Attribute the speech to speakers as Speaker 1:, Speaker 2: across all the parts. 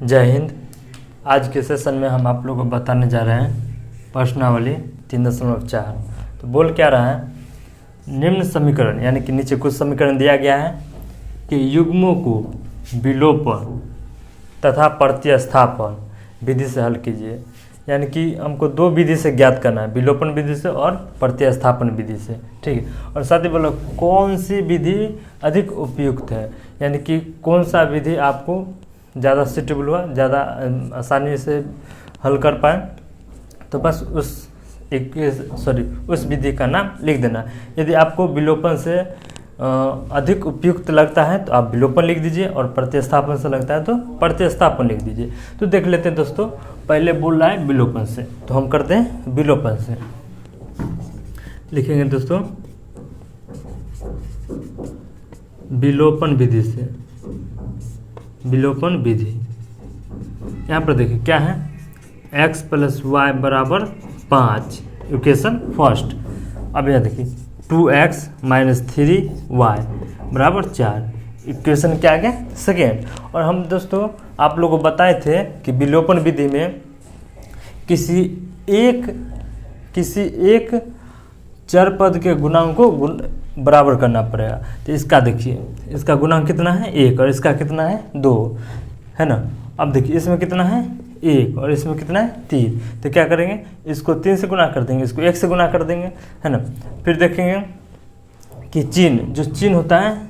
Speaker 1: जय हिंद। आज के सेशन में हम आप लोगों को बताने जा रहे हैं प्रश्नावली 3.4। तो बोल क्या रहा है, निम्न समीकरण यानी कि नीचे कुछ समीकरण दिया गया है कि युग्मों को विलोपन तथा प्रतिस्थापन विधि से हल कीजिए। यानी कि हमको दो विधि से ज्ञात करना है, विलोपन विधि से और प्रतिस्थापन विधि से। ठीक है, और साथ ही बोलो कौन सी विधि अधिक उपयुक्त है, यानी कि कौन सा विधि आपको ज़्यादा सूटेबल हुआ, ज़्यादा आसानी से हल कर पाए। तो बस उस विधि का नाम लिख देना। यदि आपको विलोपन से अधिक उपयुक्त लगता है तो आप विलोपन लिख दीजिए, और प्रतिस्थापन से लगता है तो प्रतिस्थापन लिख दीजिए। तो देख लेते हैं दोस्तों, पहले बोल रहा है विलोपन से, तो हम करते हैं विलोपन से। लिखेंगे दोस्तों विलोपन विधि से, विलोपन विधि। यहाँ पर देखिए क्या है, x + y = 5 इक्वेशन फर्स्ट। अब यहाँ देखिए 2x - 3y = 4 इक्वेशन क्या आ गया, सेकेंड। और हम दोस्तों आप लोगों को बताए थे कि विलोपन विधि में किसी एक चर पद के गुणांक को बराबर करना पड़ेगा। तो इसका देखिए, इसका गुणांक कितना है 1 और इसका कितना है 2, है ना। अब देखिए इसमें कितना है 1 और इसमें कितना है 3। तो क्या करेंगे, इसको 3 से गुना कर देंगे, इसको 1 से गुना कर देंगे, है ना। फिर देखेंगे कि चिन्ह होता है,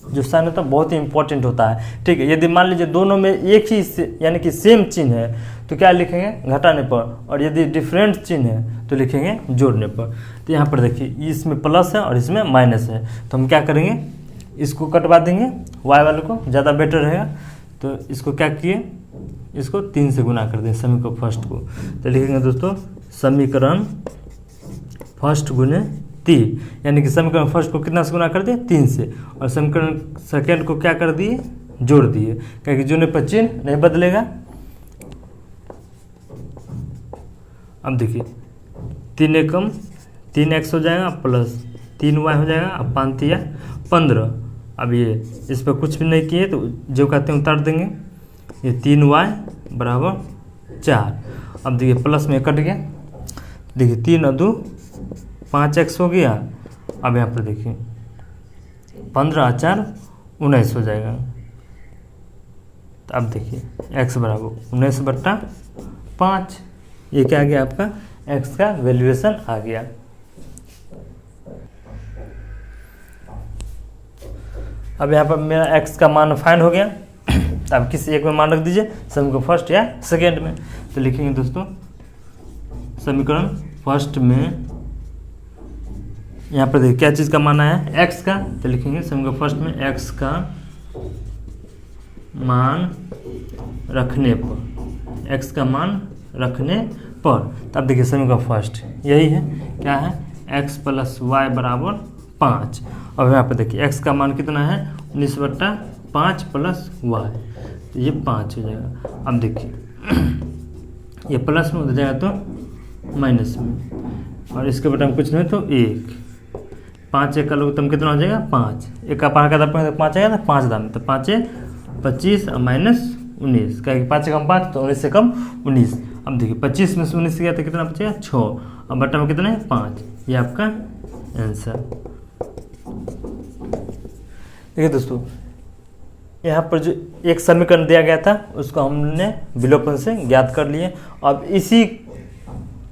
Speaker 1: जो साइन होता है बहुत ही इंपॉर्टेंट होता है। ठीक है, यदि मान लीजिए दोनों में एक ही यानी कि सेम चिन्ह है तो क्या लिखेंगे, घटाने पर, और यदि डिफरेंट चिन्ह है तो लिखेंगे जोड़ने पर। तो यहाँ पर देखिए इसमें प्लस है और इसमें माइनस है, तो हम क्या करेंगे, इसको कटवा देंगे, वाई वाले को ज़्यादा बेटर रहेगा। तो इसको क्या किए, इसको 3 से गुना कर दें समीकरण फर्स्ट को। तो लिखेंगे दोस्तों समीकरण फर्स्ट गुने 3, यानी कि समीकरण फर्स्ट को कितना से गुना कर दिए 3 से, और समीकरण सेकेंड को क्या कर दिए, जोड़ दिए, क्योंकि जोड़ने पर चिन्ह नहीं बदलेगा। अब देखिए 3 एकम 3x हो जाएगा प्लस 3y हो जाएगा, अब 5 या 15। अब ये इस पर कुछ भी नहीं किए तो जो कहते हैं उतार देंगे, ये 3y = 4। अब देखिए प्लस में कट गया, देखिए 3 और 2 5x हो गया। अब यहाँ पर देखिए 15 और 4 19 हो जाएगा। तो अब देखिए x = 19/5, ये क्या आ गया आपका, x का वैल्यूएशन आ गया। अब यहाँ पर मेरा x का मान फाइंड हो गया। अब किसी एक में मान रख दीजिए, समीकरण फर्स्ट या सेकेंड में। तो लिखेंगे दोस्तों समीकरण फर्स्ट में, यहाँ पर देखिए क्या चीज़ का मान आया है, x का। तो लिखेंगे समीकरण फर्स्ट में x का मान रखने पर, x का मान रखने पर। तब देखिए समीकरण फर्स्ट यही है, क्या है, x + y = 5। अब यहाँ पर देखिए x का मान कितना है 19/5 + y, तो ये 5 हो जाएगा। अब देखिए ये प्लस में हो जाएगा तो माइनस में, और इसके बटा में कुछ नहीं तो 1। 5 1 का लघुत्तम कितना हो जाएगा 5, 1 का पहाड़ का 5 आएगा तो 5 दाम, तो 5 25 और -19, क्या 5 से कम 5 तो 19 से कम 19। अब देखिए 25 में से 19 गया तो कितना बचेगा 6, और बटा में कितना है 5, ये आपका आंसर। देखिए दोस्तों यहाँ पर जो एक समीकरण दिया गया था उसको हमने विलोपन से ज्ञात कर लिए। अब इसी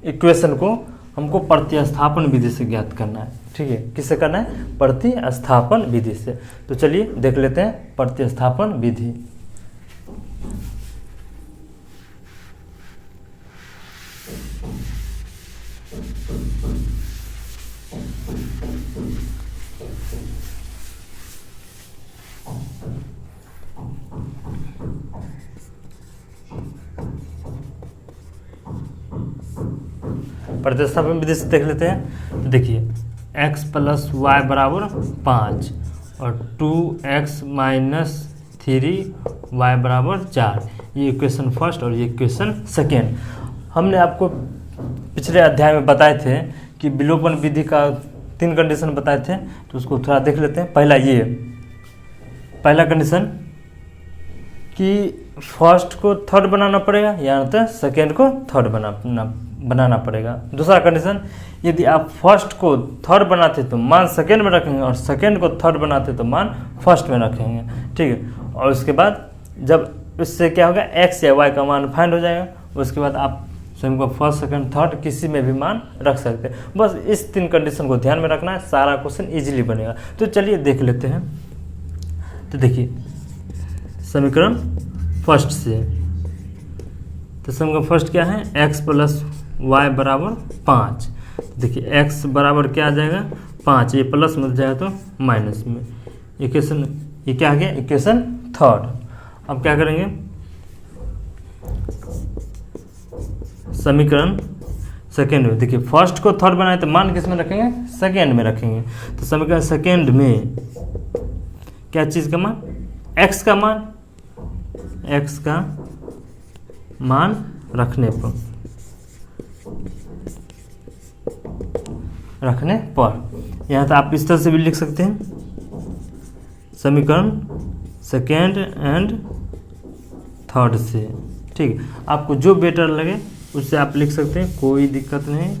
Speaker 1: इक्वेशन को हमको प्रतिस्थापन विधि से ज्ञात करना है। ठीक है, किससे करना है, प्रतिस्थापन विधि से। तो चलिए देख लेते हैं प्रतिस्थापन विधि। प्रतिस्थापन विधि से देख लेते हैं। देखिए x + y = 5 और 2x - 3y = 4, ये इक्वेशन फर्स्ट और ये इक्वेशन सेकेंड। हमने आपको पिछले अध्याय में बताए थे कि विलोपन विधि का 3 कंडीशन बताए थे, तो उसको थोड़ा देख लेते हैं। पहला कंडीशन कि फर्स्ट को थर्ड बनाना पड़ेगा, या तो सेकेंड को थर्ड बनाना पड़ेगा। दूसरा कंडीशन, यदि आप फर्स्ट को थर्ड बनाते तो मान सेकेंड में रखेंगे, और सेकेंड को थर्ड बनाते तो मान फर्स्ट में रखेंगे, ठीक है। और उसके बाद जब इससे क्या होगा, एक्स या वाई का मान फाइंड हो जाएगा। उसके बाद आप स्वयं को फर्स्ट सेकंड थर्ड किसी में भी मान रख सकते हैं। बस इस 3 कंडीशन को ध्यान में रखना है, सारा क्वेश्चन इजीली बनेगा। तो चलिए देख लेते हैं। तो देखिए समीकरण फर्स्ट से, तो समीकरण फर्स्ट क्या है, x प्लस वाई बराबर 5। देखिए x बराबर क्या आ जाएगा 5, ये प्लस में जाएगा तो माइनस में। इक्वेशन ये क्या आ गया, इक्वेशन थर्ड। अब क्या करेंगे, समीकरण सेकेंड में, देखिए फर्स्ट को थर्ड बनाए तो मान किस में रखेंगे, सेकेंड में रखेंगे। तो समीकरण सेकेंड में क्या चीज़ का मान, x का मान, x का मान रखने पर यहाँ तो आप इस तरह से भी लिख सकते हैं, समीकरण सेकेंड एंड थर्ड से, ठीक है। आपको जो बेटर लगे उससे आप लिख सकते हैं, कोई दिक्कत नहीं,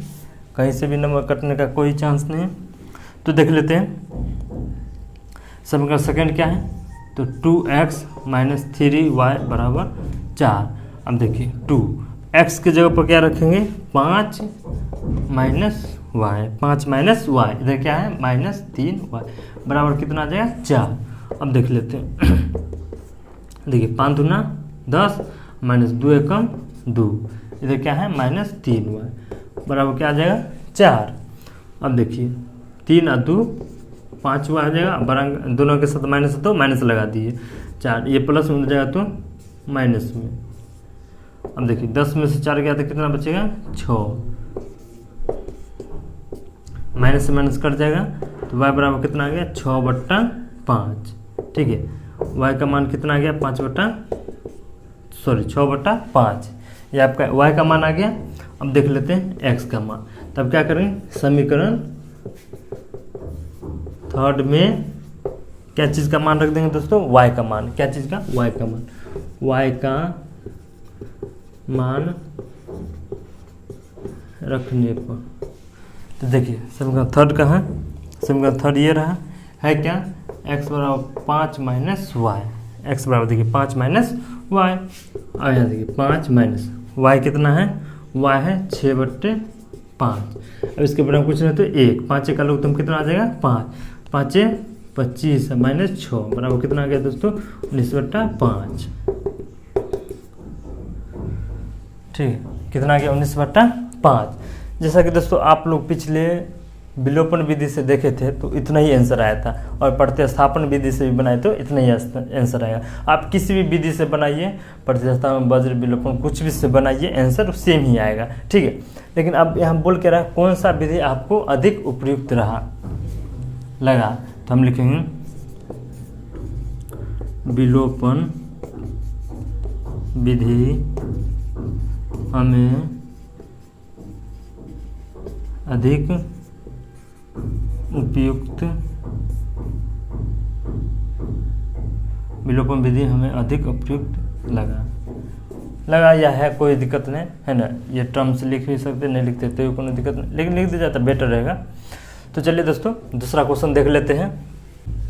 Speaker 1: कहीं से भी नंबर कटने का कोई चांस नहीं। तो देख लेते हैं समीकरण सेकेंड क्या है, तो 2x माइनस 3y बराबर 4। अब देखिए 2x के जगह पर क्या रखेंगे, 5 माइनस वाई, 5 माइनस वाई, इधर क्या है माइनस 3y बराबर कितना आ जाएगा 4। अब देख लेते हैं देखिए 5 दूना 10 माइनस 2 एकम 2, इधर क्या है माइनस 3y बराबर क्या आ जाएगा 4। अब देखिए 3 और 2 5 आ जाएगा, बराबर दोनों के साथ माइनस तो माइनस लगा दिए 4, ये प्लस में जाएगा तो माइनस में। अब देखिए 10 में से 4 गया तो कितना बचेगा 6, माइनस से माइनस कट जाएगा तो y बराबर कितना आ गया 6/5, ठीक है। y का मान कितना आ गया 6/5, ये आपका y का मान आ गया। अब देख लेते हैं x का मान, तब क्या करेंगे, समीकरण थर्ड में क्या चीज़ का मान रख देंगे दोस्तों, y का मान, क्या चीज़ का, y का मान, y का मान रखने पर। तो देखिए समीकरण थर्ड का है, समीकरण थर्ड ये रहा है क्या, x बराबर 5 माइनस वाई, एक्स बराबर देखिए 5 माइनस वाई, और यहाँ देखिए 5 माइनस वाई कितना है, y है 6/5। अब इसके बराबर कुछ नहीं तो 1, 5 का लोग तुम कितना आ जाएगा 5, 5 25 माइनस 6 बराबर कितना आ गया दोस्तों 19/5, ठीक है। कितना आ गया 19/5। जैसा कि दोस्तों आप लोग पिछले विलोपन विधि से देखे थे तो इतना ही आंसर आया था, और प्रतिस्थापन विधि से भी बनाए तो इतना ही आंसर आएगा। आप किसी भी विधि से बनाइए, प्रतिस्थापन वज्र विलोपन कुछ भी से बनाइए, आंसर सेम ही आएगा, ठीक है। लेकिन अब यहाँ बोल के रहा कौन सा विधि आपको अधिक उपयुक्त लगा, तो हम लिखेंगे विलोपन विधि हमें अधिक उपयुक्त, विलोपन विधि हमें अधिक उपयुक्त लगा या है, कोई दिक्कत नहीं है ना। ये टर्म्स लिख भी सकते, नहीं लिखते तो कोई दिक्कत नहीं, लेकिन लिख दिया जाता बेटर रहेगा। तो चलिए दोस्तों दूसरा क्वेश्चन देख लेते हैं।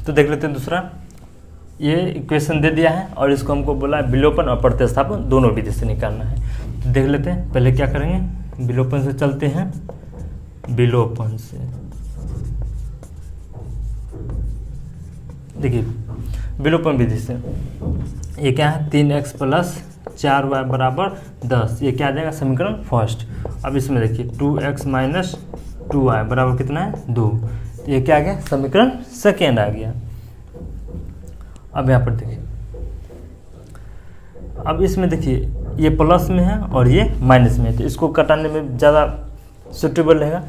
Speaker 1: तो देख लेते हैं दूसरा, ये इक्वेशन दे दिया है और इसको हमको बोला है विलोपन और प्रतिस्थापन दोनों विधि से निकालना है। तो देख लेते हैं, पहले क्या करेंगे, विलोपन से चलते हैं, विलोपन से देखिए विलोपन विधि से ये क्या है 3x प्लस 4y बराबर 10, ये क्या आ जाएगा समीकरण फर्स्ट। अब इसमें देखिए 2x माइनस 2y बराबर कितना है 2, ये क्या आ गया समीकरण सेकेंड आ गया। अब यहाँ पर देखिए, अब इसमें देखिए ये प्लस में है और ये माइनस में है, तो इसको कटाने में ज़्यादा सुटेबल रहेगा,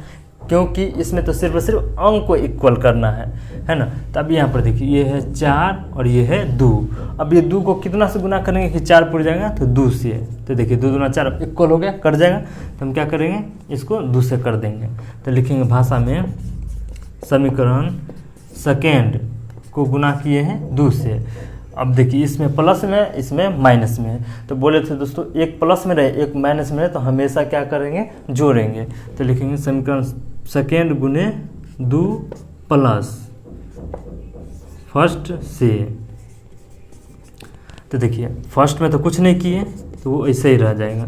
Speaker 1: क्योंकि इसमें तो सिर्फ और सिर्फ अंक को इक्वल करना है ना। तो अब यहाँ पर देखिए ये है 4 और ये है 2, अब ये 2 को कितना से गुना करेंगे कि 4 पूरा जाएगा तो 2 से, तो देखिए 2 दूना 4 इक्वल हो गया, कट जाएगा, तो हम क्या करेंगे इसको 2 से कर देंगे। तो लिखेंगे भाषा में समीकरण सेकेंड को गुना किए हैं 2 से, अब देखिए इसमें प्लस में है, इसमें माइनस में है। तो बोले थे दोस्तों एक प्लस में रहे एक माइनस में रहे तो हमेशा क्या करेंगे, जोड़ेंगे। तो लिखेंगे समीकरण सेकेंड गुने 2 प्लस फर्स्ट से। तो देखिए फर्स्ट में तो कुछ नहीं किए तो वो ऐसे ही रह जाएगा।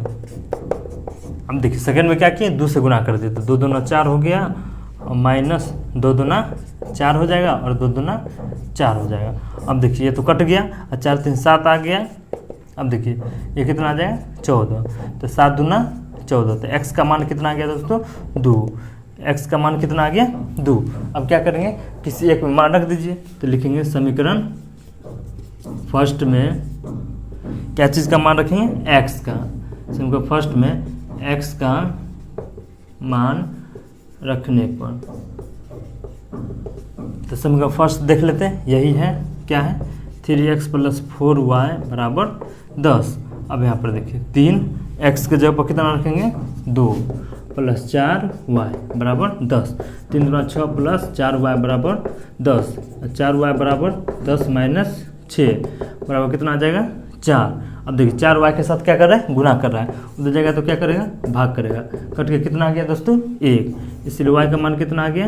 Speaker 1: अब देखिए सेकेंड में क्या किए, 2 से गुना कर दिए तो 2 दूना 4 हो गया और माइनस 2 दूना 4 हो जाएगा और 2 दूना 4 हो जाएगा। अब देखिए ये तो कट गया और 4 3 7 आ गया। अब देखिए ये कितना आ जाएगा 14, तो 7 दूना 14। तो x का मान कितना आ गया दोस्तों 2, x का मान कितना आ गया 2। अब क्या करेंगे, किसी एक में मान रख दीजिए। तो लिखेंगे समीकरण फर्स्ट में क्या चीज़ का मान रखेंगे, x का। समीकरण फर्स्ट में x का मान रखने पर, तो समीकरण फर्स्ट देख लेते हैं, यही है क्या है 3x + 4y = 10। अब यहाँ पर देखिए 3x के जगह पर कितना रखेंगे 2 + 4y = 10। 3 दूना 6 + 4y = 10। 4y = 10 - 6 बराबर कितना आ जाएगा 4। अब देखिए 4y के साथ क्या कर रहा है, गुना कर रहा है। उधर जाएगा तो क्या करेगा, भाग करेगा। कट के कितना आ गया दोस्तों 1, इसलिए y का मान कितना आ गया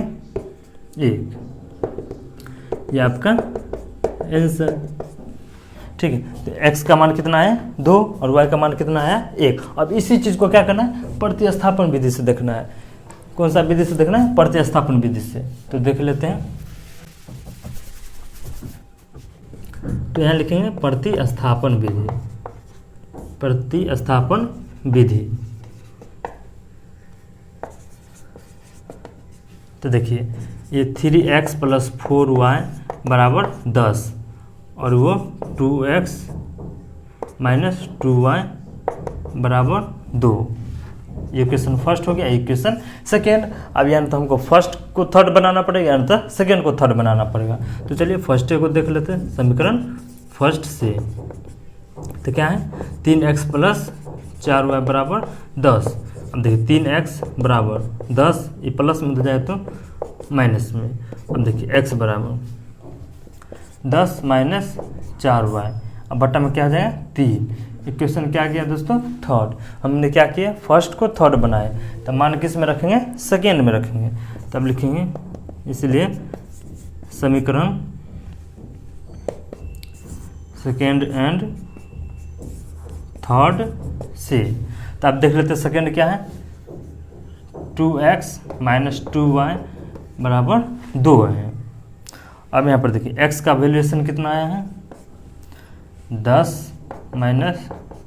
Speaker 1: 1। ये आपका आंसर, ठीक है। तो x का मान कितना है 2 और y का मान कितना है 1। अब इसी चीज़ को क्या करना है, प्रतिस्थापन विधि से देखना है। कौन सा विधि से देखना है, प्रतिस्थापन विधि से। तो देख लेते हैं, तो यहाँ लिखेंगे प्रतिस्थापन विधि। प्रतिस्थापन विधि, तो देखिए ये 3x + 4y = 10 और वो 2x - 2y = 2। ये क्वेश्चन फर्स्ट हो गया, ये क्वेश्चन सेकेंड। अब यानी तो हमको फर्स्ट को थर्ड बनाना पड़ेगा, यानी तो सेकेंड को थर्ड बनाना पड़ेगा। तो चलिए फर्स्ट को देख लेते हैं, समीकरण फर्स्ट से। तो क्या है 3x + 4y = 10। अब देखिए 3x = 10, ये प्लस में तो जाए तो माइनस में। अब देखिए x = 10 - 4y, अब बट्टा में क्या आ जाएगा 3। इक्वेशन क्या गया दोस्तों थर्ड। हमने क्या किया, फर्स्ट को थर्ड बनाए, तो मान किस में रखेंगे, सेकेंड में रखेंगे। तब लिखेंगे इसलिए समीकरण सेकेंड एंड थर्ड से। तो आप देख लेते हैं सेकेंड क्या है 2x - 2y = 2 है। अब यहाँ पर देखिए x का वैल्यूएशन कितना आया है 10 -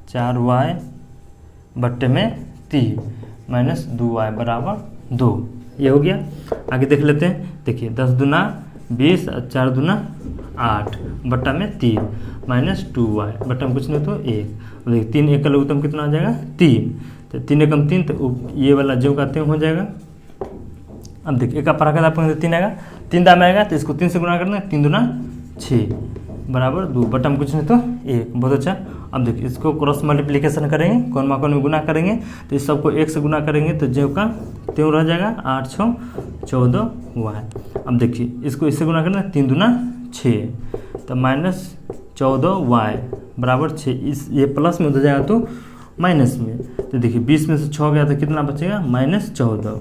Speaker 1: 4y बट्टे में 3 - 2y = 2। ये हो गया। आगे देख लेते हैं, देखिए 10 दूना 20 और 4 दूना 8 बट्टा में 3 - 2y बट्टा में कुछ नहीं तो 1। देखिए 3 1 का लघुत्तम कितना आ जाएगा 3। तो 3 एकम 3, तो ये वाला जो का त्यों हो जाएगा। अब देखिए एक का पराखा आपको 3 आएगा, 3 दाम आएगा तो इसको 3 से गुना करना है, 3 दूना 6 = 2 बट्टा में कुछ नहीं तो 1। बहुत अच्छा। अब देखिए इसको क्रॉस मल्टीप्लिकेशन करेंगे, कौन मा कौन में गुना करेंगे, तो इस सबको 1 से गुना करेंगे तो जो का त्यों रह जाएगा 8 × 6 = 14y। अब देखिए इसको इससे गुना करना है, 3 दूना 6 तो -14y = 6। इस ये प्लस में हो जाएगा तो माइनस में। तो देखिए 20 में से 6 गया तो कितना बचेगा -14।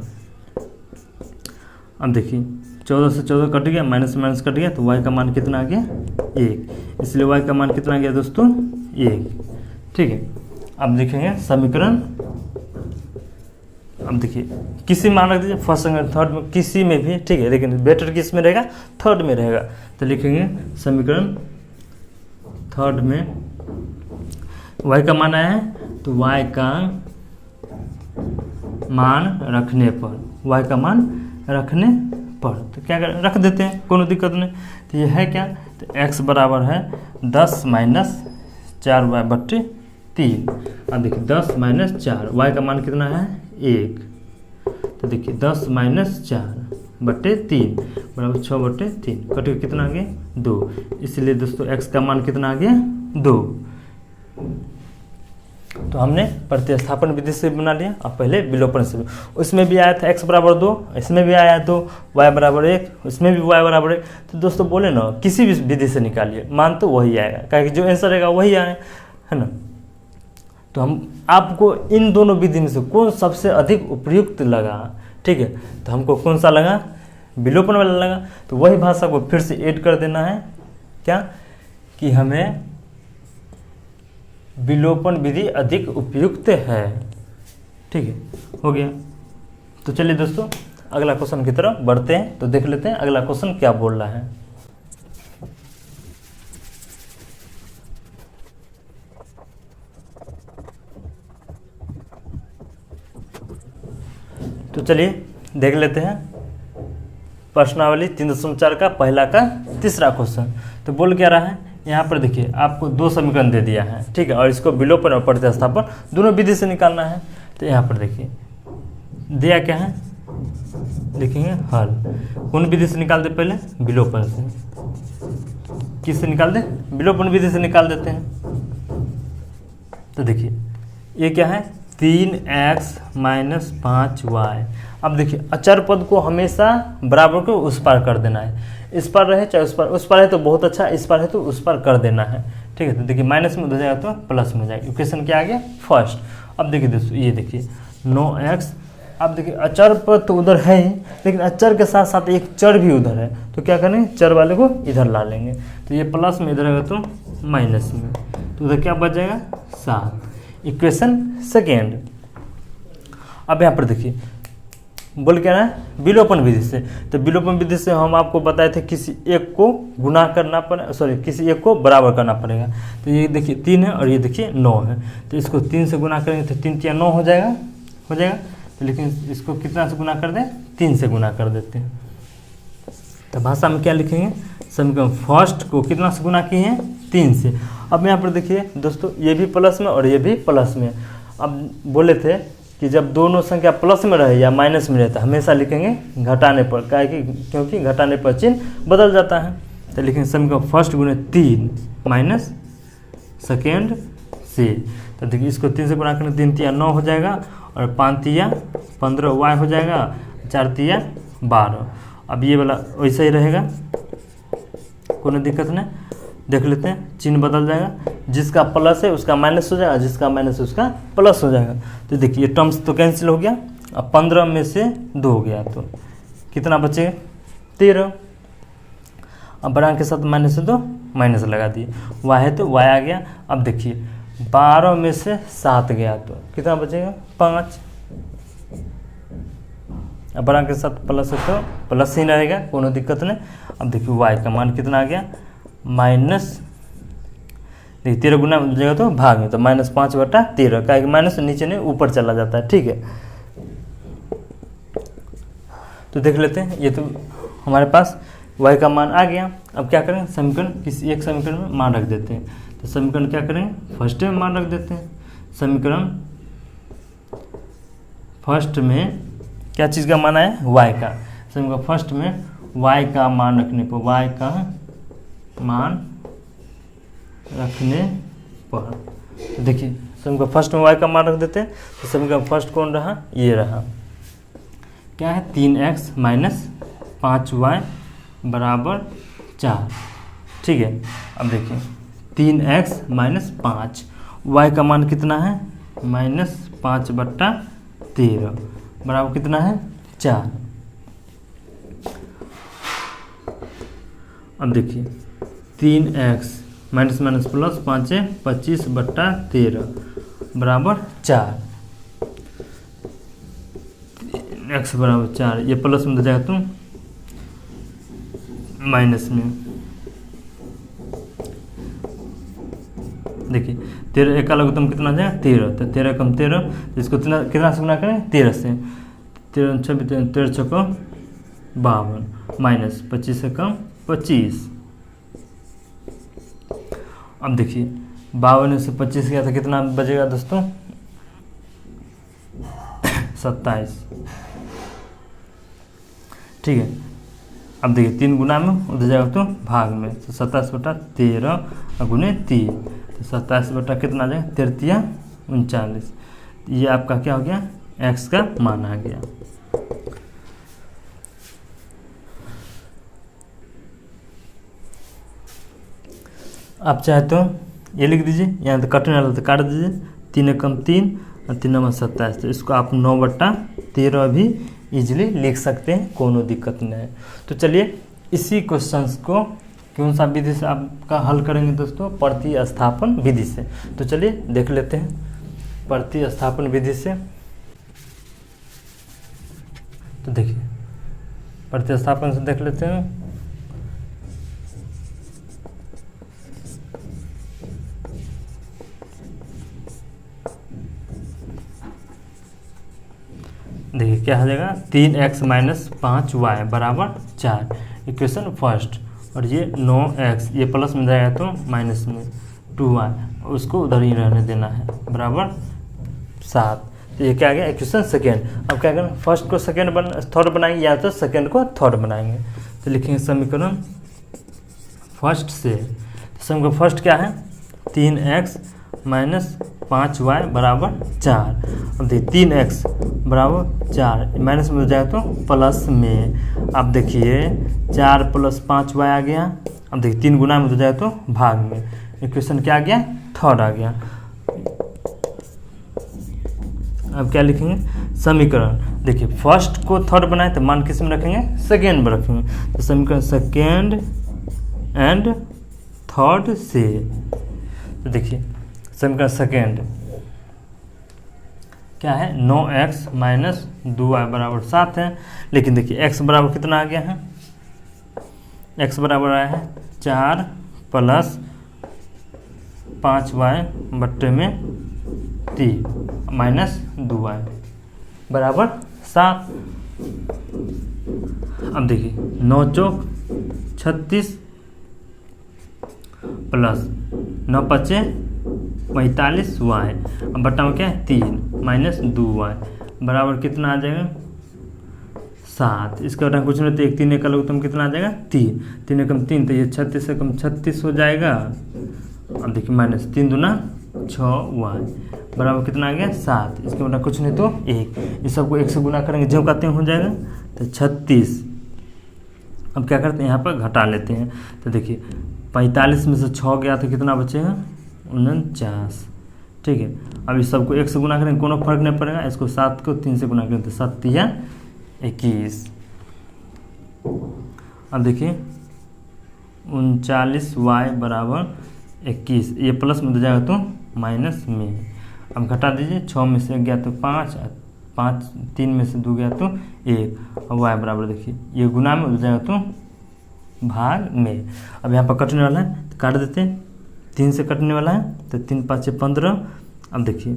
Speaker 1: अब देखिए 14 से 14 कट गया, माइनस से माइनस कट गया, तो y का मान कितना आ गया 1। इसलिए y का मान कितना आ गया दोस्तों 1। ठीक है। अब देखेंगे समीकरण, अब देखिए किसी मान रख दीजिए फर्स्ट सेकंड थर्ड में, किसी में भी ठीक है, लेकिन बेटर किस में रहेगा थर्ड में रहेगा। तो लिखेंगे समीकरण थर्ड में y का मान आया है, तो y का मान रखने पर, y का मान रखने पर तो क्या रख देते हैं, कोनो दिक्कत नहीं। तो ये है क्या, तो x बराबर है 10 - 4y बट्टे 3। अब देखिए 10 - 4, y का मान कितना है 1। तो देखिए 10 - 4 बट्टे 3 बराबर 6 बट्टे 3, कट के कितना आ गया 2। इसलिए दोस्तों x का मान कितना आ गया 2। तो हमने प्रतिस्थापन विधि से बना लिया। अब पहले विलोपन से, उसमें भी आया था x बराबर 2, इसमें भी आया तो y बराबर 1, उसमें भी y बराबर 1। तो दोस्तों बोले ना किसी भी विधि से निकालिए, मान तो वही आएगा, क्योंकि जो आंसर रहेगा वही आए, है ना। तो हम आपको इन दोनों विधि में से कौन सबसे अधिक उपयुक्त लगा, ठीक है, तो हमको कौन सा लगा, विलोपन वाला लगा। तो वही भाषा को फिर से ऐड कर देना है, क्या कि हमें विलोपन विधि अधिक उपयुक्त है, ठीक है, हो गया। तो चलिए दोस्तों अगला क्वेश्चन की तरफ बढ़ते हैं, तो देख लेते हैं अगला क्वेश्चन क्या बोल रहा है। तो चलिए देख लेते हैं प्रश्नावली 3.4 का पहला का तीसरा क्वेश्चन। तो बोल क्या रहा है, यहाँ पर देखिए आपको दो समीकरण दे दिया है, ठीक है, और इसको विलोपन और प्रतिस्थापन दोनों विधि से निकालना है। तो यहाँ पर देखिए दिया क्या है, देखेंगे हल, कौन विधि से निकाल दे, पहले विलोपन से, किससे निकाल दे, विलोपन विधि से निकाल देते हैं। तो देखिए ये क्या है, 3x माइनस 5y। अब देखिए अचर पद को हमेशा बराबर को उस पार कर देना है, इस पार रहे चाहे उस पार है तो बहुत अच्छा, इस पार है तो उस पार कर देना है, ठीक है। तो देखिए माइनस में हो जाएगा तो प्लस में हो जाएगा, इक्वेशन क्या आ गया फर्स्ट। अब देखिए दोस्तों ये देखिए 9x, अब देखिए अचर पद तो उधर है ही, लेकिन अचर के साथ साथ एक चर भी उधर है, तो क्या करेंगे, चर वाले को इधर ला लेंगे। तो ये प्लस में इधर आएगा तो माइनस में, तो उधर क्या बच जाएगा 7, इक्वेशन सेकेंड। अब यहाँ पर देखिए बोल क्या रहा है, विलोपन विधि से। तो विलोपन विधि से हम आपको बताए थे किसी एक को गुना करना पड़े, सॉरी किसी एक को बराबर करना पड़ेगा। तो ये देखिए 3 है और ये देखिए 9 है, तो इसको 3 से गुना करेंगे तो 3 या 9 हो जाएगा। तो लेकिन इसको कितना से गुना कर दें, 3 से गुना कर देते हैं। तो भाषा में क्या लिखेंगे, समीकरण फर्स्ट को कितना से गुना किए हैं, 3 से। अब यहाँ पर देखिए दोस्तों ये भी प्लस में और ये भी प्लस में। अब बोले थे कि जब दोनों संख्या प्लस में रहे या माइनस में रहता है हमेशा लिखेंगे घटाने पर, क्या है कि क्योंकि घटाने पर चिन्ह बदल जाता है। तो लिखेंगे समीकरण फर्स्ट गुने 3 माइनस सेकेंड से। तो देखिए इसको 3 से गुना करें, 3 तिया 9 हो जाएगा और 5 तिया 15 y हो जाएगा, 4 तिया 12। अब ये वाला वैसे ही रहेगा, कोई दिक्कत नहीं, देख लेते हैं चिन्ह बदल जाएगा, जिसका प्लस है उसका माइनस हो जाएगा, जिसका माइनस है उसका प्लस हो जाएगा। तो देखिए टर्म्स तो कैंसिल हो गया, अब 15 में से 2 हो गया तो कितना बचेगा 13। अब बड़ा के साथ माइनस से 2 माइनस लगा दिए, y है तो y आ गया। अब देखिए 12 में से 7 गया तो कितना बचेगा 5। अब बड़ा के साथ प्लस है तो प्लस ही रहेगा, कोनो दिक्कत नहीं। अब देखिए y का मान कितना आ गया, माइनस, देखिए 13 गुना हो जाएगा तो भाग में, तो -5/13, क्या माइनस नीचे नहीं ऊपर चला जाता है, ठीक है। तो देख लेते हैं, ये तो हमारे पास y का मान आ गया। अब क्या करें, समीकरण किसी एक समीकरण में मान रख देते हैं। तो समीकरण क्या करेंगे, फर्स्ट में मान रख देते हैं। समीकरण फर्स्ट में क्या चीज़ का मान आया, y का। समीकरण फर्स्ट में y का मान रखने पर, y का मान रखने पर, तो देखिए समीकरण फर्स्ट में y का मान रख देते हैं। तो समीकरण फर्स्ट कौन रहा, ये रहा, क्या है 3x माइनस 5y बराबर 4, ठीक है। अब देखिए 3x माइनस 5, y का मान कितना है, -5/13 बराबर कितना है 4। अब देखिए 3x माइनस माइनस प्लस 5 है 25/13 बराबर 4, x बराबर 4, ये प्लस में दे जाएगा तो माइनस में। देखिए 13 एक अलग उत्तम कितना जाएगा 13, तो 13 कम 13, इसको कितना से गुना करें 13 से, 13 छक्का 52 माइनस 25 से कम 25। अब देखिए 52 से 25 गया तो कितना बचेगा दोस्तों 27, ठीक है। अब देखिए 3 गुना में उधर जाएगा तो भाग में, तो 27/13 गुने 3, तो 27 बटा कितना आ जाएगा 13 39। ये आपका क्या हो गया, x का मान आ गया। आप चाहे तो ये लिख दीजिए, यहाँ तो कटने वाला तो काट दीजिए, 3 एकम 3 और 3 नंबर 27। तो इसको आप 9/13 भी इजीली लिख सकते हैं, कोनो दिक्कत नहीं है। तो चलिए इसी क्वेश्चंस को कौन सा विधि से आपका हल करेंगे दोस्तों, प्रतिस्थापन विधि से। तो चलिए देख लेते हैं प्रतिस्थापन विधि से। तो देखिए प्रतिस्थापन से देख लेते हैं। देखिए क्या हो जाएगा, 3x - 5y बराबर 4, इक्वेशन फर्स्ट। और ये 9x, ये प्लस में जाएगा तो माइनस में 2y, उसको उधर ही रहने देना है, बराबर 7। तो ये क्या आ गया, इक्वेशन सेकेंड। अब क्या करें, फर्स्ट को सेकेंड थर्ड बनाएंगे या तो सेकेंड को थर्ड बनाएंगे। तो लिखेंगे समीकरण फर्स्ट से। समीकरण फर्स्ट क्या है, 3x - 5y बराबर 4। अब देखिए 3x बराबर 4, माइनस में हो जाएगा तो प्लस में। अब देखिए 4 + 5y आ गया। अब देखिए 3 गुना में हो जाएगा तो भाग में। इक्वेशन क्या आ गया, थर्ड आ गया। अब क्या लिखेंगे, समीकरण। देखिए फर्स्ट को थर्ड बनाए तो मान किस में रखेंगे, सेकेंड में रखेंगे। तो समीकरण सेकेंड एंड थर्ड से। तो देखिए समीकरण सेकेंड क्या है, 9x - 2y बराबर 7 है। लेकिन देखिए x बराबर कितना आ गया है, x बराबर आया है 4 + 5y बट्टे में 3 - 2y बराबर 7। अब देखिए 9 चौक 36 प्लस 9 पचे 45y, अब बट्टा में क्या है 3 - 2y बराबर कितना आ जाएगा, 7। इसका बटा कुछ नहीं तो 1 3 का लघुत्तम कितना आ जाएगा, 3 3 एकम 3, तो ये 36 एकम 36 हो जाएगा। अब देखिए -3 दूना 6y बराबर कितना आ गया, 7। इसके बटा कुछ नहीं तो 1, इस सबको 1 से गुना करेंगे जो कहते हैं हो जाएगा, तो 36। अब क्या करते हैं, यहाँ पर घटा लेते हैं। तो देखिए 45 में से 6 गया तो कितना बचेगा, 49। ठीक है, अब इस सबको 1 से गुना करेंगे, कोनो फर्क नहीं पड़ेगा। इसको 7 को 3 से गुना करेंगे तो 7 × 21। अब देखिए 39y बराबर 21, ये प्लस में हो जाएगा तो माइनस में। अब घटा दीजिए, 6 में से 1 गया तो 5, 3 में से 2 गया तो 1, और y बराबर देखिए ये गुना में हो जाएगा तो भाग में। अब यहाँ पर कटने वाला है तो काट देते हैं, 3 से कटने वाला है तो 3 × 5 = 15। अब देखिए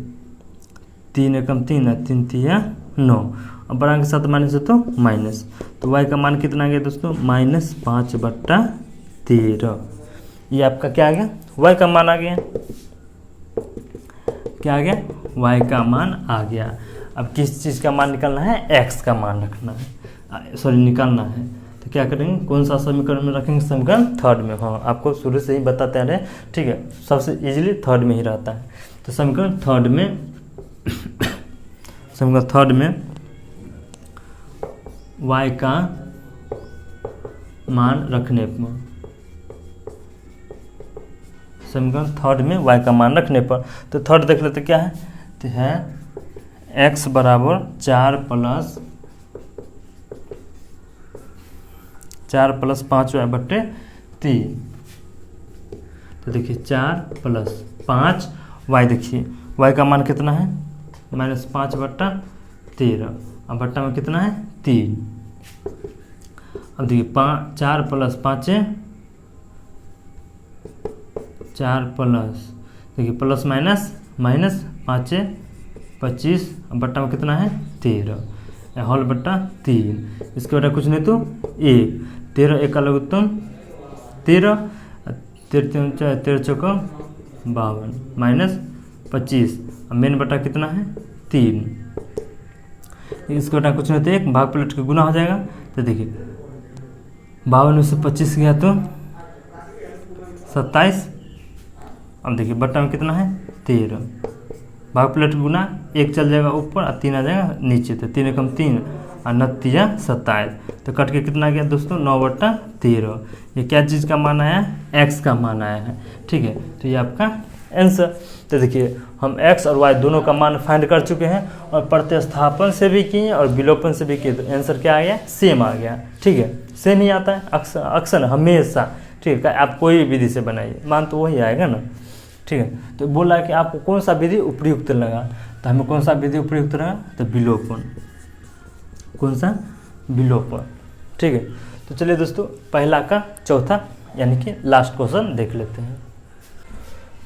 Speaker 1: 3 एकम 3 है, 3 3 9, अब बड़ा के साथ माइनस है तो माइनस। तो y का मान कितना आ गया दोस्तों, -5/13। ये आपका क्या आ गया, y का मान आ गया। क्या आ गया, y का मान आ गया। अब किस चीज़ का मान निकालना है, x का मान रखना है, सॉरी निकालना है। तो क्या करेंगे, कौन सा समीकरण में रखेंगे, समीकरण थर्ड में। हाँ, आपको शुरू से ही बताते आ रहे हैं, ठीक है, सबसे इजीली थर्ड में ही रहता है। तो समीकरण थर्ड में y का मान रखने पर, समीकरण थर्ड में y का मान रखने पर, तो थर्ड देख लेते क्या है, तो है x बराबर 4 + 5y बट्टे 3। तो देखिए 4 + 5y, देखिए y का मान कितना है, -5/13, अब बट्टा में कितना है 3। अब देखिए 4 + 5 4 प्लस, देखिए प्लस माइनस माइनस 5 25, अब बट्टा में कितना है 13, होल बट्टा 3। इसके बटा कुछ नहीं तो 1, 13 1 का लघुत्तम 13, 13 चौका 52 -25, अब मेन बटा कितना है 3। इसके बटा कुछ नहीं तो 1, भाग पलट के गुना हो जाएगा। तो देखिए 52 में से 25 गया तो 27, अब देखिए बट्टा में कितना है 13, भागफल गुना 1 चल जाएगा ऊपर और 3 आ जाएगा नीचे, तो 3 एकम 3 और 9 तिया 27, तो कट के कितना आ गया दोस्तों 9/13। ये क्या चीज़ का मान आया है, एक्स का मान आया है। ठीक है, तो ये आपका आंसर। तो देखिए हम एक्स और वाई दोनों का मान फाइंड कर चुके हैं और प्रतिस्थापन से भी किए और विलोपन से भी किए, तो आंसर क्या आ गया, सेम आ गया। ठीक है, सेम ही आता है अक्सर हमेशा। ठीक है, आप कोई विधि से बनाइए मान तो वही आएगा ना। ठीक है, तो बोला कि आपको कौन सा विधि उपयुक्त लगा, तो हमें कौन सा विधि उपयुक्त लगा, तो विलोपन। कौन सा, विलोपन। ठीक है, तो चलिए दोस्तों पहला का चौथा यानी कि लास्ट क्वेश्चन देख लेते हैं।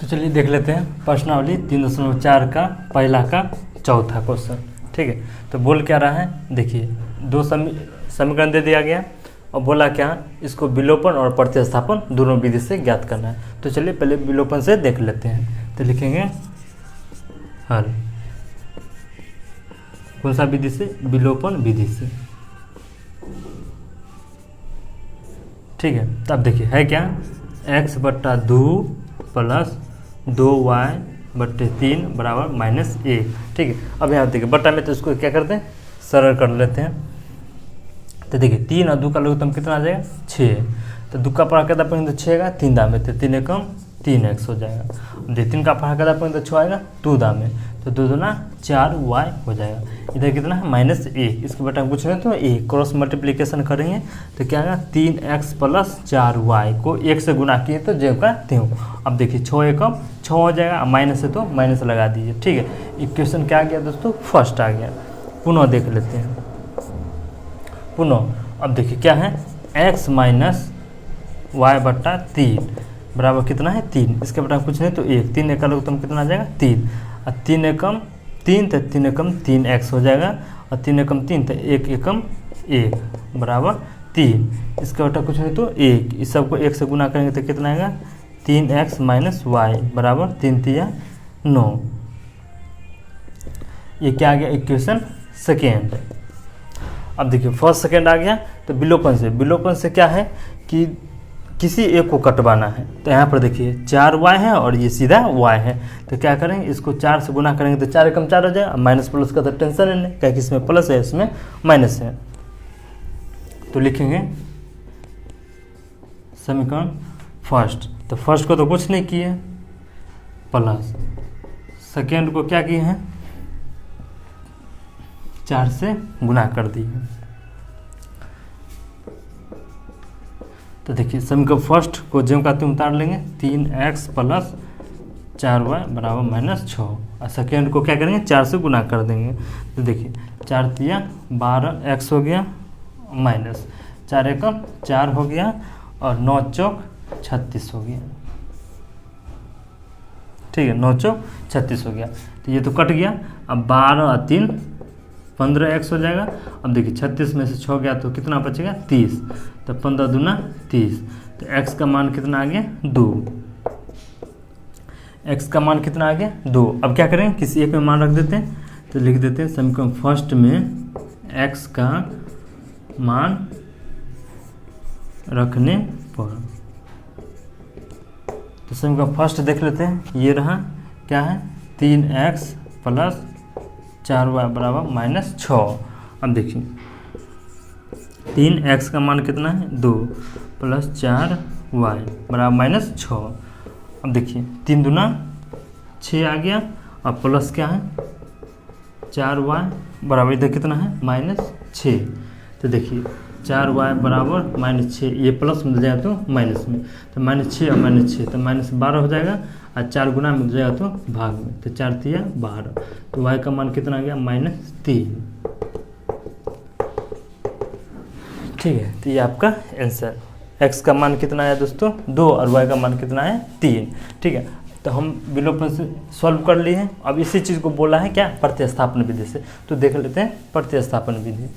Speaker 1: तो चलिए देख लेते हैं प्रश्नावली 3.4 का पहला का चौथा क्वेश्चन। ठीक है, तो बोल क्या रहा है, देखिए दो समीकरण दे दिया गया और बोला क्या, इसको विलोपन और प्रतिस्थापन दोनों विधि से ज्ञात करना है। तो चलिए पहले विलोपन से देख लेते हैं। तो लिखेंगे हल, कौन सा विधि से, विलोपन विधि से। ठीक है, तो अब देखिए है क्या, x/2 प्लस 2y/3 बराबर -1। ठीक है, अब यहाँ देखिए बट्टा में, तो इसको क्या करते हैं, सरल कर लेते हैं। तो देखिए 3 और 2 का लघुत्तम कितना आ जाएगा, 6। तो 2 का पढ़ा कितना पड़ेगा, तो 6 आएगा 3 दाम में, तो 3 एकम 3x हो जाएगा। 3 का पढ़ा कितना पड़ेगा, तो 6 आएगा 2 दाम में, तो 2 दूना 4y हो जाएगा। इधर कितना है, -1, इसके बटा कुछ नहीं तो 1, क्रॉस मल्टीप्लिकेशन करेंगे तो क्या आएगा, 3x + 4y को 1 से गुना किए तो ज्यों का त्यों। अब देखिए 6 एकम 6 हो जाएगा, माइनस है तो माइनस लगा दीजिए। ठीक है, इक्वेशन क्या आ गया दोस्तों, फर्स्ट आ गया। पुनः देख लेते हैं, पुनः अब देखिए क्या है, x - y/3 बराबर कितना है, 3। इसके बटा कुछ नहीं तो 1, 3 एक लघुत्तम कितना आ जाएगा, 3, और 3 एकम 3, तो 3 एकम 3x हो जाएगा, और 3 एकम 3 तो 1 एकम 1 बराबर 3। इसका बटा कुछ नहीं तो 1, इस सबको 1 से गुना करेंगे तो कितना आएगा, 3x - y बराबर 3 तिया 9। ये क्या आ गया, इक्वेशन सेकेंड। अब देखिए फर्स्ट सेकेंड आ गया, तो विलोपन से क्या है कि किसी एक को कटवाना है। तो यहाँ पर देखिए 4y है और ये सीधा y है, तो क्या करेंगे, इसको 4 से गुना करेंगे तो 4 एकम 4 हो जाएगा, माइनस प्लस का तो टेंशन है नहीं, क्या कि इसमें प्लस है इसमें माइनस है। तो लिखेंगे समीकरण फर्स्ट, तो फर्स्ट को तो कुछ नहीं किए, प्लस सेकेंड को क्या किए हैं, 4 से गुना कर दिए। तो देखिए समीकरण फर्स्ट को ज्यों का त्यों उतार लेंगे, 3x + 4y बराबर -6, और सेकेंड को क्या करेंगे, 4 से गुना कर देंगे। तो देखिए 4 तिया 12x हो गया, माइनस 4 एकम 4 हो गया, और 9 चौक 36 हो गया। ठीक है, 9 चौक 36 हो गया, तो ये तो कट गया। अब 12 और 3 15x हो जाएगा। अब देखिए 36 में से 6 गया तो कितना बचेगा, 30, तो 15 दूना 30, तो x का मान कितना आ गया, 2। x का मान कितना आ गया, 2। अब क्या करें, किसी एक में मान रख देते हैं, तो लिख देते हैं समीकरण फर्स्ट में x का मान रखने पर। तो समीकरण फर्स्ट देख लेते हैं, ये रहा क्या है, 3x + 4y बराबर -6। अब देखिए 3x का मान कितना है, 2 + 4y बराबर -6। अब देखिए 3 दूना 6 आ गया, और प्लस क्या है, 4y बराबर इधर कितना है, -6। तो देखिए 4y बराबर -6, ये प्लस में जाए तो माइनस में, तो -6 और -6 तो -12 हो जाएगा, और 4 गुना में जाएगा तो भाग में, तो 4 तिया 12, तो y का मान कितना आ गया, -3। ठीक है, तो ये आपका आंसर। x का मान कितना आया दोस्तों, 2, और y का मान कितना है, 3। ठीक है, तो हम विलोपन से सॉल्व कर लिए हैं। अब इसी चीज़ को बोला है क्या, प्रतिस्थापन विधि से। तो देख लेते हैं प्रतिस्थापन विधि।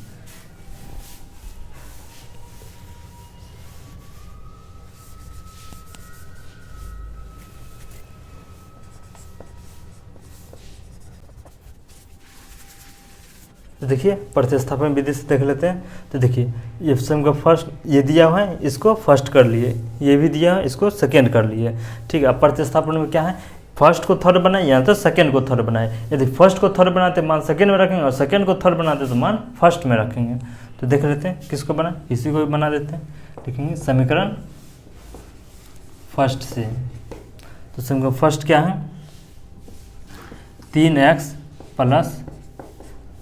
Speaker 1: तो देखिए प्रतिस्थापन विधि से देख लेते हैं। तो देखिए ये समीकरण फर्स्ट ये दिया हुआ है, इसको फर्स्ट कर लिए, ये भी दिया है, इसको सेकेंड कर लिए। ठीक है, अब प्रतिस्थापन में क्या है, फर्स्ट को थर्ड बनाए या तो सेकेंड को थर्ड बनाए। यदि फर्स्ट को थर्ड बनाते मान सेकेंड में रखेंगे और सेकेंड को थर्ड बनाते तो मान फर्स्ट में रखेंगे। तो देख लेते हैं किसको बना, इसी को भी बना देते हैं। लिखेंगे समीकरण फर्स्ट से। तो समीकरण फर्स्ट क्या है, 3x +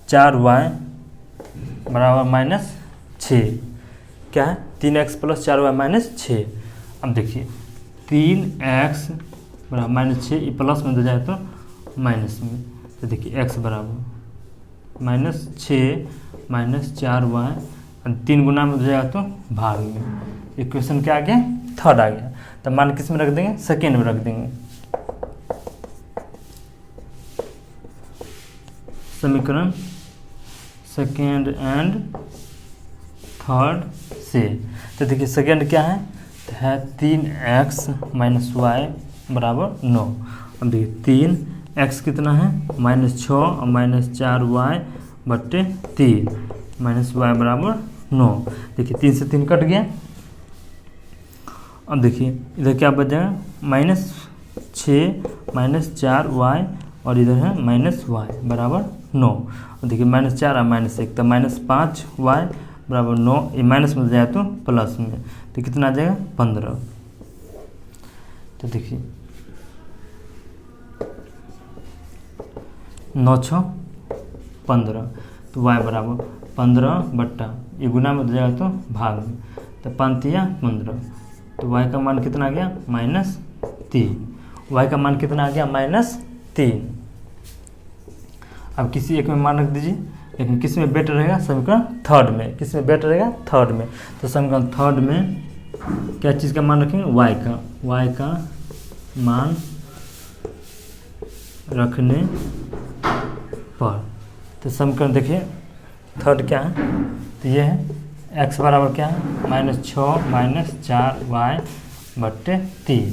Speaker 1: 4y = -6। क्या है, 3x + 4y - 6। अब देखिए 3x = -6, ये प्लस में दे जाए तो माइनस में। तो देखिए x बराबर -6 - 4y, 3 गुना में दे जाएगा तो भाग में। इक्वेशन क्या आ गया, थर्ड आ गया। तो मान किस में रख देंगे, सेकेंड में रख देंगे। समीकरण सेकेंड एंड थर्ड से। तो देखिए सेकेंड क्या है, तो है 3x - y = 9। अब देखिए 3x कितना है, -6 और -4y/3 -y = 9। देखिए 3 से 3 कट गया। अब देखिए इधर क्या बच जाएगा, -6 - 4y और इधर है -y = 9। और देखिए -4 और -1 तो -5y = 9। ये माइनस में जाए तो प्लस में, तो कितना आ जाएगा 15। तो देखिए 9 × 6 = 15। तो y = 15 ये गुना में जाएगा तो भाग में। तो 5 × 15। तो y का मान कितना आ गया, -3। y का मान कितना आ गया, -3। अब किसी एक में मान रख दीजिए, लेकिन किस में बेटर रहेगा, समीकरण थर्ड में। किस में बेटर रहेगा, थर्ड में। तो समीकरण थर्ड में क्या चीज़ का मान रखेंगे, y का मान रखने पर। तो समीकरण देखिए थर्ड क्या है, तो ये है x बराबर क्या है, -6 - 4y/3।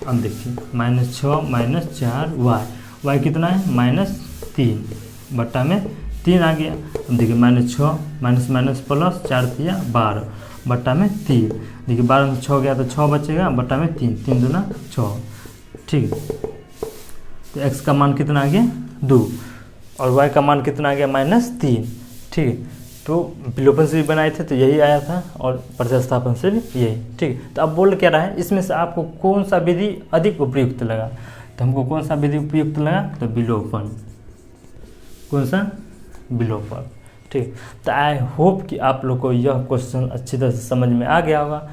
Speaker 1: अब देखिए -6 - 4y, y कितना है, -3 बट्टा में 3 आ गया। अब देखिए -6 माइनस प्लस 4 × 12 बट्टा में 3। देखिए 12 में 6 गया तो 6 बचेगा बट्टा में 3, 3 दूना 6। ठीक है, तो x का मान कितना आ गया, 2 और y का मान कितना आ गया, -3। ठीक है, तो विलोपन से भी बनाए थे तो यही आया था और प्रतिस्थापन से भी यही। ठीक है, तो अब बोल क्या रहा है, इसमें से आपको कौन सा विधि अधिक उपयुक्त लगा। तो हमको कौन सा विधि उपयुक्त लगा, तो विलोपन। कौन सा, विलोपन। ठीक, तो आई होप कि आप लोग को यह क्वेश्चन अच्छी तरह से समझ में आ गया होगा।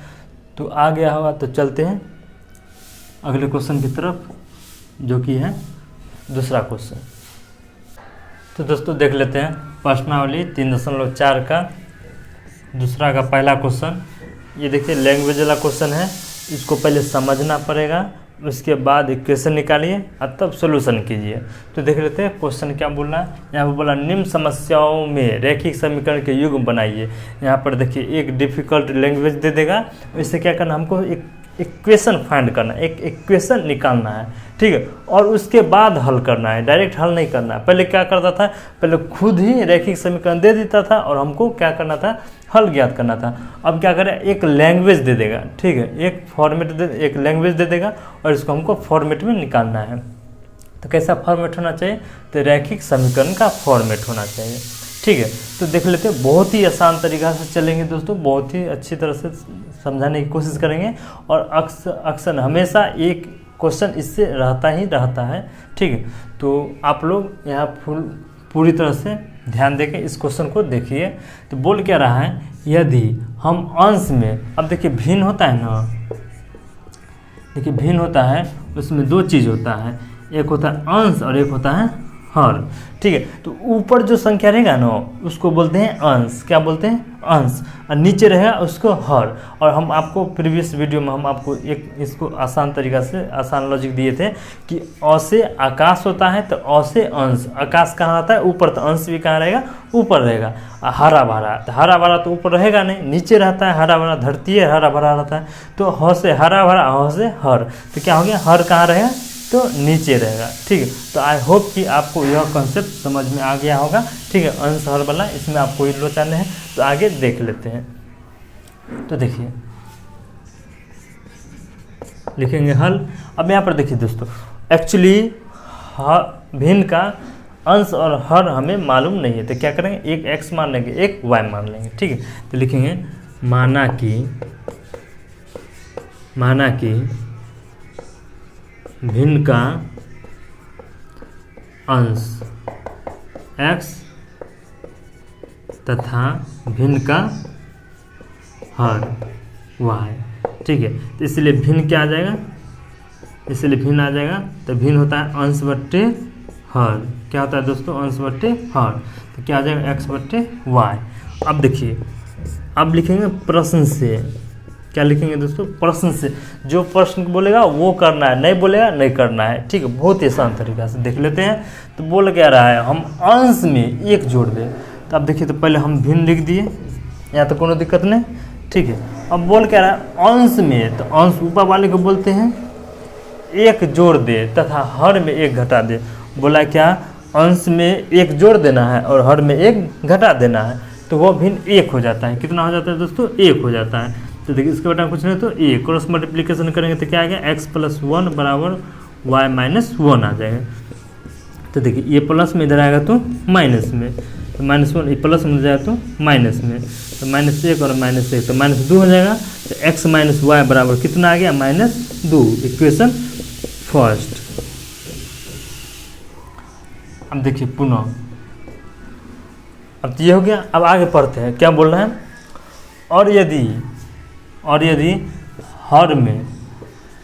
Speaker 1: तो आ गया होगा तो चलते हैं अगले क्वेश्चन की तरफ, जो कि है दूसरा क्वेश्चन। तो दोस्तों देख लेते हैं प्रश्नावली 3.4 का दूसरा का पहला क्वेश्चन। ये देखिए लैंग्वेज वाला क्वेश्चन है, इसको पहले समझना पड़ेगा, उसके बाद इक्वेशन निकालिए और तब सोल्यूशन कीजिए। तो देख लेते हैं क्वेश्चन क्या बोल रहा है। यहाँ पर बोला निम्न समस्याओं में रैखिक समीकरण के युग्म बनाइए। यहाँ पर देखिए एक डिफ़िकल्ट लैंग्वेज दे देगा, इससे क्या करना, हमको एक इक्वेशन फाइंड करना है, एक इक्वेशन निकालना है। ठीक है, और उसके बाद हल करना है, डायरेक्ट हल नहीं करना है। पहले क्या करता था, पहले खुद ही रैखिक समीकरण दे देता था और हमको क्या करना था, हल ज्ञात करना था। अब क्या करें, एक लैंग्वेज दे देगा। ठीक है, एक लैंग्वेज दे देगा और इसको हमको फॉर्मेट में निकालना है। तो कैसा फॉर्मेट होना चाहिए, तो रैखिक समीकरण का फॉर्मेट होना चाहिए। ठीक है, तो देख लेते हैं, बहुत ही आसान तरीका से चलेंगे दोस्तों, बहुत ही अच्छी तरह से समझाने की कोशिश करेंगे। और अक्सर हमेशा एक क्वेश्चन इससे रहता है। ठीक है, तो आप लोग यहाँ पूरी तरह से ध्यान देके इस क्वेश्चन को देखिए। तो बोल क्या रहा है, यदि हम अंश में, अब देखिए भिन्न होता है ना, देखिए भिन्न होता है, उसमें दो चीज़ होता है, एक होता है अंश और एक होता है हर। ठीक है, तो ऊपर जो संख्या रहेगा ना उसको बोलते हैं अंश। क्या बोलते हैं, अंश। और नीचे रहेगा उसको हर। और हम आपको प्रीवियस वीडियो में हम आपको एक इसको आसान तरीका से आसान लॉजिक दिए थे कि अ से आकाश होता है तो अ से अंश। आकाश कहाँ आता है, ऊपर, तो अंश भी कहाँ रहेगा, ऊपर रहेगा। हरा भरा, तो हरा भरा तो ऊपर रहेगा नहीं, नीचे रहता है। हरा भरा धरती है, हरा भरा रहता है। तो ह से हरा भरा, ह से हर, तो क्या हो गया, हर कहाँ रहेगा, तो नीचे रहेगा। ठीक है, तो आई होप कि आपको यह कॉन्सेप्ट समझ में आ गया होगा। ठीक है, अंश हर वाला, इसमें आपको कोई लोचन है। तो आगे देख लेते हैं। तो देखिए लिखेंगे हल। अब यहाँ पर देखिए दोस्तों, एक्चुअली भिन्न का अंश और हर हमें मालूम नहीं है, तो क्या करेंगे, एक x मान लेंगे, एक y मान लेंगे, ठीक है। तो लिखेंगे माना कि भिन्न का अंश x तथा भिन्न का हर y, ठीक है। तो इसलिए भिन्न क्या आ जाएगा, इसलिए भिन्न आ जाएगा, तो भिन्न होता है अंश बट्टे हर, क्या होता है दोस्तों, अंश बट्टे हर, तो क्या आ जाएगा x बट्टे वाई। अब देखिए, अब लिखेंगे प्रश्न से, क्या लिखेंगे दोस्तों, प्रश्न से, जो प्रश्न बोलेगा वो करना है, नहीं बोलेगा नहीं करना है, ठीक है। बहुत ही आसान तरीका से देख लेते हैं। तो बोल क्या रहा है, हम अंश में एक जोड़ दें, तो अब देखिए, तो पहले हम भिन्न लिख दिए, यहाँ तो कोनो दिक्कत नहीं, ठीक है। अब बोल क्या रहा है, अंश में, तो अंश ऊपर वाले को बोलते हैं एक जोड़ दे तथा हर में एक घटा दे। बोला क्या, अंश में एक जोड़ देना है और हर में एक घटा देना है, तो वो भिन्न एक हो जाता है। कितना हो जाता है दोस्तों, एक हो जाता है। तो देखिए इसके बेटा कुछ नहीं तो एक, क्रॉस मल्टीप्लिकेशन करेंगे तो क्या आ गया, x + 1 बराबर y - 1 आ जाएगा। तो देखिए ये प्लस में इधर आएगा तो माइनस में, तो -1 ये प्लस में जाएगा तो माइनस में, तो -1 और -1 तो -2 हो जाएगा। तो x - y बराबर कितना आ गया, -2, इक्वेशन फर्स्ट। अब देखिए पुनः, अब ये हो गया। अब आगे पढ़ते हैं, क्या बोल रहे हैं, और यदि हर में,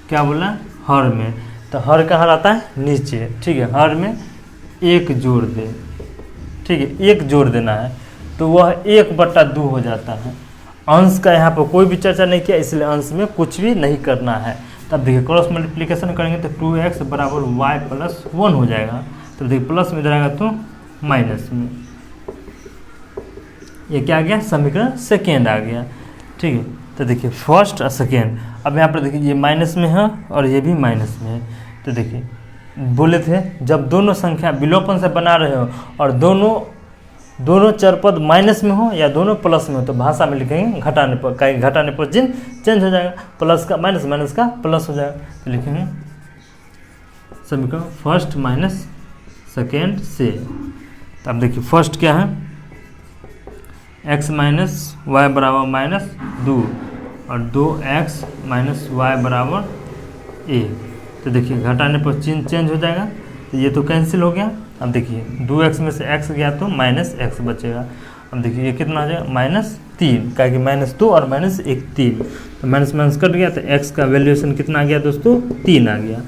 Speaker 1: क्या बोला, हर में, तो हर कहाँ रहता है, नीचे, ठीक है। हर में एक जोड़ दे, ठीक है, एक जोड़ देना है, तो वह 1/2 हो जाता है। अंश का यहाँ पर कोई भी चर्चा नहीं किया, इसलिए अंश में कुछ भी नहीं करना है। तब देखिए क्रॉस मल्टीप्लिकेशन करेंगे तो 2x बराबर y + 1 हो जाएगा। तो देखिए प्लस में इधर आएगा तो माइनस में, ये क्या आ गया, समीकरण सेकेंड आ गया, ठीक है। तो देखिए फर्स्ट और सेकेंड, अब यहाँ पर देखिए ये माइनस में है और ये भी माइनस में है। तो देखिए बोले थे जब दोनों संख्या विलोपन से बना रहे हो और दोनों चरपद माइनस में हो या दोनों प्लस में हो, तो भाषा में लिखेंगे घटाने पर, कहीं घटाने पर चिन्ह चेंज हो जाएगा, प्लस का माइनस, माइनस का प्लस हो जाएगा। तो लिखेंगे समीकरण फर्स्ट माइनस सेकेंड से। तो अब देखिए फर्स्ट क्या है, x - y बराबर -2 और 2x - y बराबर 1। तो देखिए घटाने पर चिन्ह चेंज हो जाएगा, तो ये तो कैंसिल हो गया। अब देखिए 2x में से x गया तो -x बचेगा। अब देखिए ये कितना हो जाएगा, -3, क्या कि -2 और -1 3, तो माइनस माइनस कट गया, तो x का वैल्यूएशन कितना आ गया दोस्तों, 3 आ गया।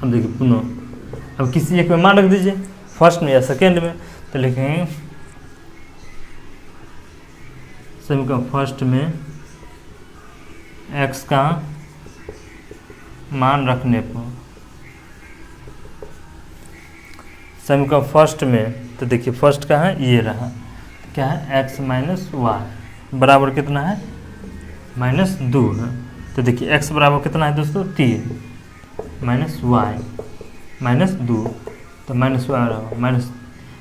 Speaker 1: अब देखिए पुनः, अब किसी एक में मान रख दीजिए, फर्स्ट में या सेकेंड में, तो लिखेंगे समीकरण फर्स्ट में x का मान रखने पर, समीकरण फर्स्ट में, तो देखिए फर्स्ट का है ये रहा, क्या है, x - y बराबर कितना है, -2 है। तो देखिए x बराबर कितना है दोस्तों, 3 -y -2, तो -y माइनस,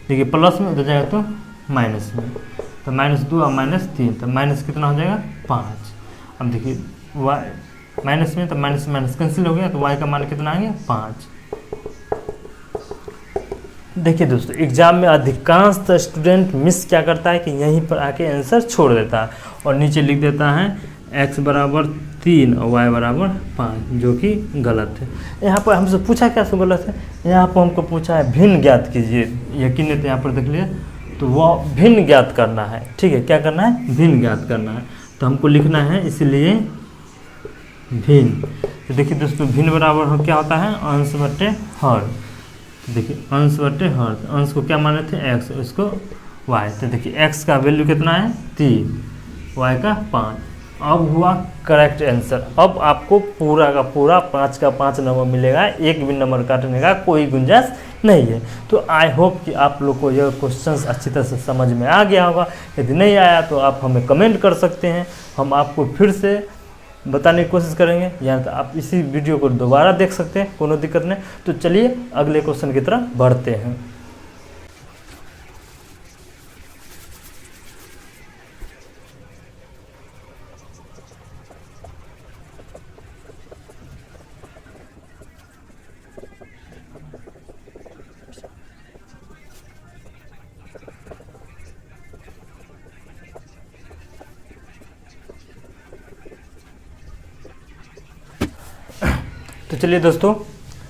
Speaker 1: देखिए प्लस में उधर जाएगा तो माइनस में, तो -2 और -3, तो माइनस कितना हो जाएगा, 5। अब देखिए y माइनस में, तो माइनस माइनस कैंसिल हो गया, तो y का मान कितना आ गया, 5। देखिए दोस्तों एग्जाम में अधिकांश स्टूडेंट मिस क्या करता है कि यहीं पर आके आंसर छोड़ देता है और नीचे लिख देता है x बराबर 3 और y बराबर 5, जो कि गलत है। यहाँ पर हमसे पूछा क्या सो गलत है, यहाँ पर हमको पूछा है भिन्न ज्ञात कीजिए, यकीन नहीं तो यहाँ पर देख लीजिए, तो वह भिन्न ज्ञात करना है, ठीक है, क्या करना है, भिन्न ज्ञात करना है। तो हमको लिखना है इसलिए भिन्न। तो देखिए दोस्तों भिन्न बराबर हो क्या होता है, अंश बटे हर। देखिए अंश बटे हर, अंश को क्या माने थे, x, उसको y। तो देखिए x का वैल्यू कितना है, 3, y का 5। अब हुआ करेक्ट आंसर। अब आपको पूरा का पूरा 5 का 5 नंबर मिलेगा, एक भी नंबर काटने का कोई गुंजाइश नहीं है। तो आई होप कि आप लोग को यह क्वेश्चंस अच्छी तरह से समझ में आ गया होगा। यदि नहीं आया तो आप हमें कमेंट कर सकते हैं, हम आपको फिर से बताने की कोशिश करेंगे, या तो आप इसी वीडियो को दोबारा देख सकते हैं, कोनो दिक्कत नहीं। तो चलिए अगले क्वेश्चन की तरफ बढ़ते हैं। चलिए दोस्तों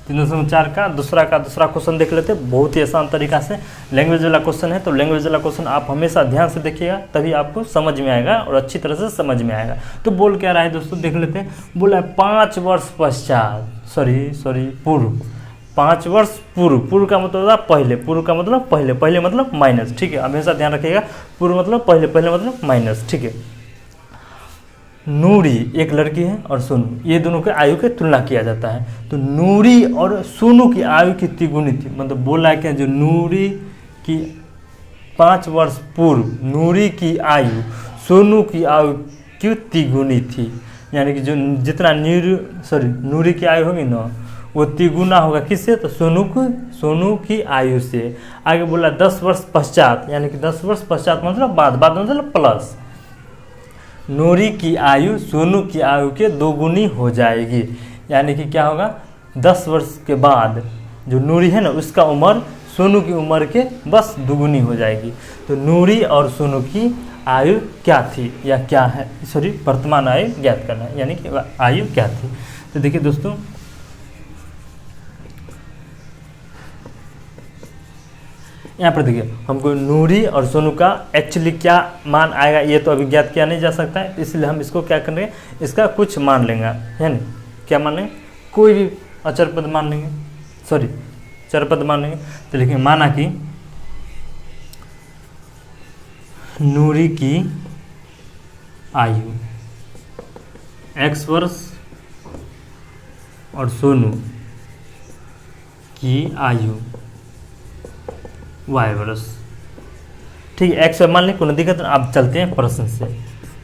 Speaker 1: 3.4 का दूसरा क्वेश्चन देख लेते हैं, बहुत ही आसान तरीका से। लैंग्वेज वाला क्वेश्चन है, तो लैंग्वेज वाला क्वेश्चन आप हमेशा ध्यान से देखिएगा, तभी आपको समझ में आएगा और अच्छी तरह से समझ में आएगा। तो बोल क्या रहा है दोस्तों, देख लेते हैं। बोला है 5 वर्ष पश्चात, पूर्व, 5 वर्ष पूर्व का मतलब होता है पहले, पूर्व का मतलब पहले, पहले मतलब माइनस, ठीक है, हमेशा ध्यान रखिएगा। पूर्व मतलब पहले, पहले मतलब माइनस, ठीक है। नूरी एक लड़की है और सोनू, ये दोनों के आयु की तुलना किया जाता है। तो नूरी और सोनू की आयु कितनी गुनी थी, मतलब बोला है कि जो नूरी की 5 वर्ष पूर्व नूरी की आयु सोनू की आयु कितनी गुनी थी, यानी कि जो जितना नूरी की आयु होगी ना वो तिगुना होगा किससे, तो सोनू की आयु से। आगे बोला 10 वर्ष पश्चात, यानी कि 10 वर्ष पश्चात मतलब बाद मतलब प्लस, नूरी की आयु सोनू की आयु के 2 गुनी हो जाएगी, यानी कि क्या होगा 10 वर्ष के बाद जो नूरी है ना उसका उम्र सोनू की उम्र के बस 2 गुनी हो जाएगी। तो नूरी और सोनू की आयु क्या थी या क्या है, वर्तमान आयु ज्ञात करना है, यानी कि आयु क्या थी। तो देखिए दोस्तों यहाँ पर देखिए हमको नूरी और सोनू का एक्चुअली क्या मान आएगा ये तो अभी ज्ञात किया नहीं जा सकता है, इसलिए हम इसको क्या करेंगे, इसका कुछ मान लेंगे, है ना, क्या मान लेंगे, कोई भी अचर पद मान लेंगे, चर पद मान लेंगे। तो लिखिए माना कि नूरी की आयु x वर्ष और सोनू की आयु y वर्ष, ठीक है। x मान लें, कोई दिक्कत नहीं। अब चलते हैं प्रश्न से।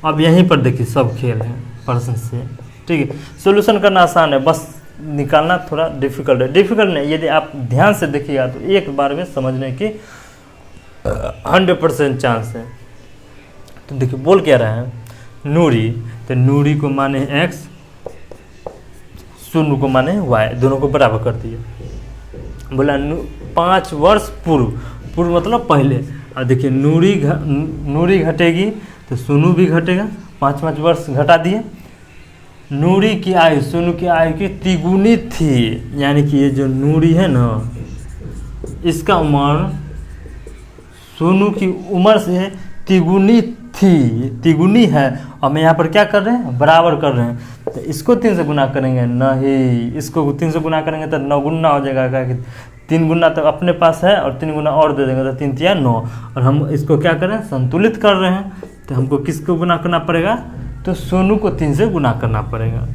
Speaker 1: अब यहीं पर देखिए सब खेल है प्रश्न से, ठीक है। सॉल्यूशन करना आसान है, बस निकालना थोड़ा डिफिकल्ट है। डिफिकल्ट नहीं, यदि आप ध्यान से देखिएगा तो एक बार में समझने की 100% चांस है। तो देखिए बोल क्या रहा है, नूरी, तो नूरी को माने x, सोनू को माने y, दोनों को बराबर कर दिए। बोला 5 वर्ष पूर्व मतलब पहले। और देखिए नूरी घटेगी तो सोनू भी घटेगा, 5 वर्ष घटा दिए। नूरी की आयु सोनू की आयु की तिगुनी थी, यानी कि ये जो नूरी है ना इसका उम्र सोनू की उम्र से तिगुनी थी, तिगुनी है। और मैं यहाँ पर क्या कर रहे हैं, बराबर कर रहे हैं। तो इसको 3 से गुना करेंगे, नहीं, इसको 3 से गुना करेंगे तो 9 गुना हो जाएगा, क्या कि 3 गुना तो अपने पास है और 3 गुना और दे देंगे, तो 3 तिया 9। और हम इसको क्या करें, संतुलित कर रहे हैं, तो हमको किसको गुना करना पड़ेगा, तो सोनू को 3 से गुना करना पड़ेगा,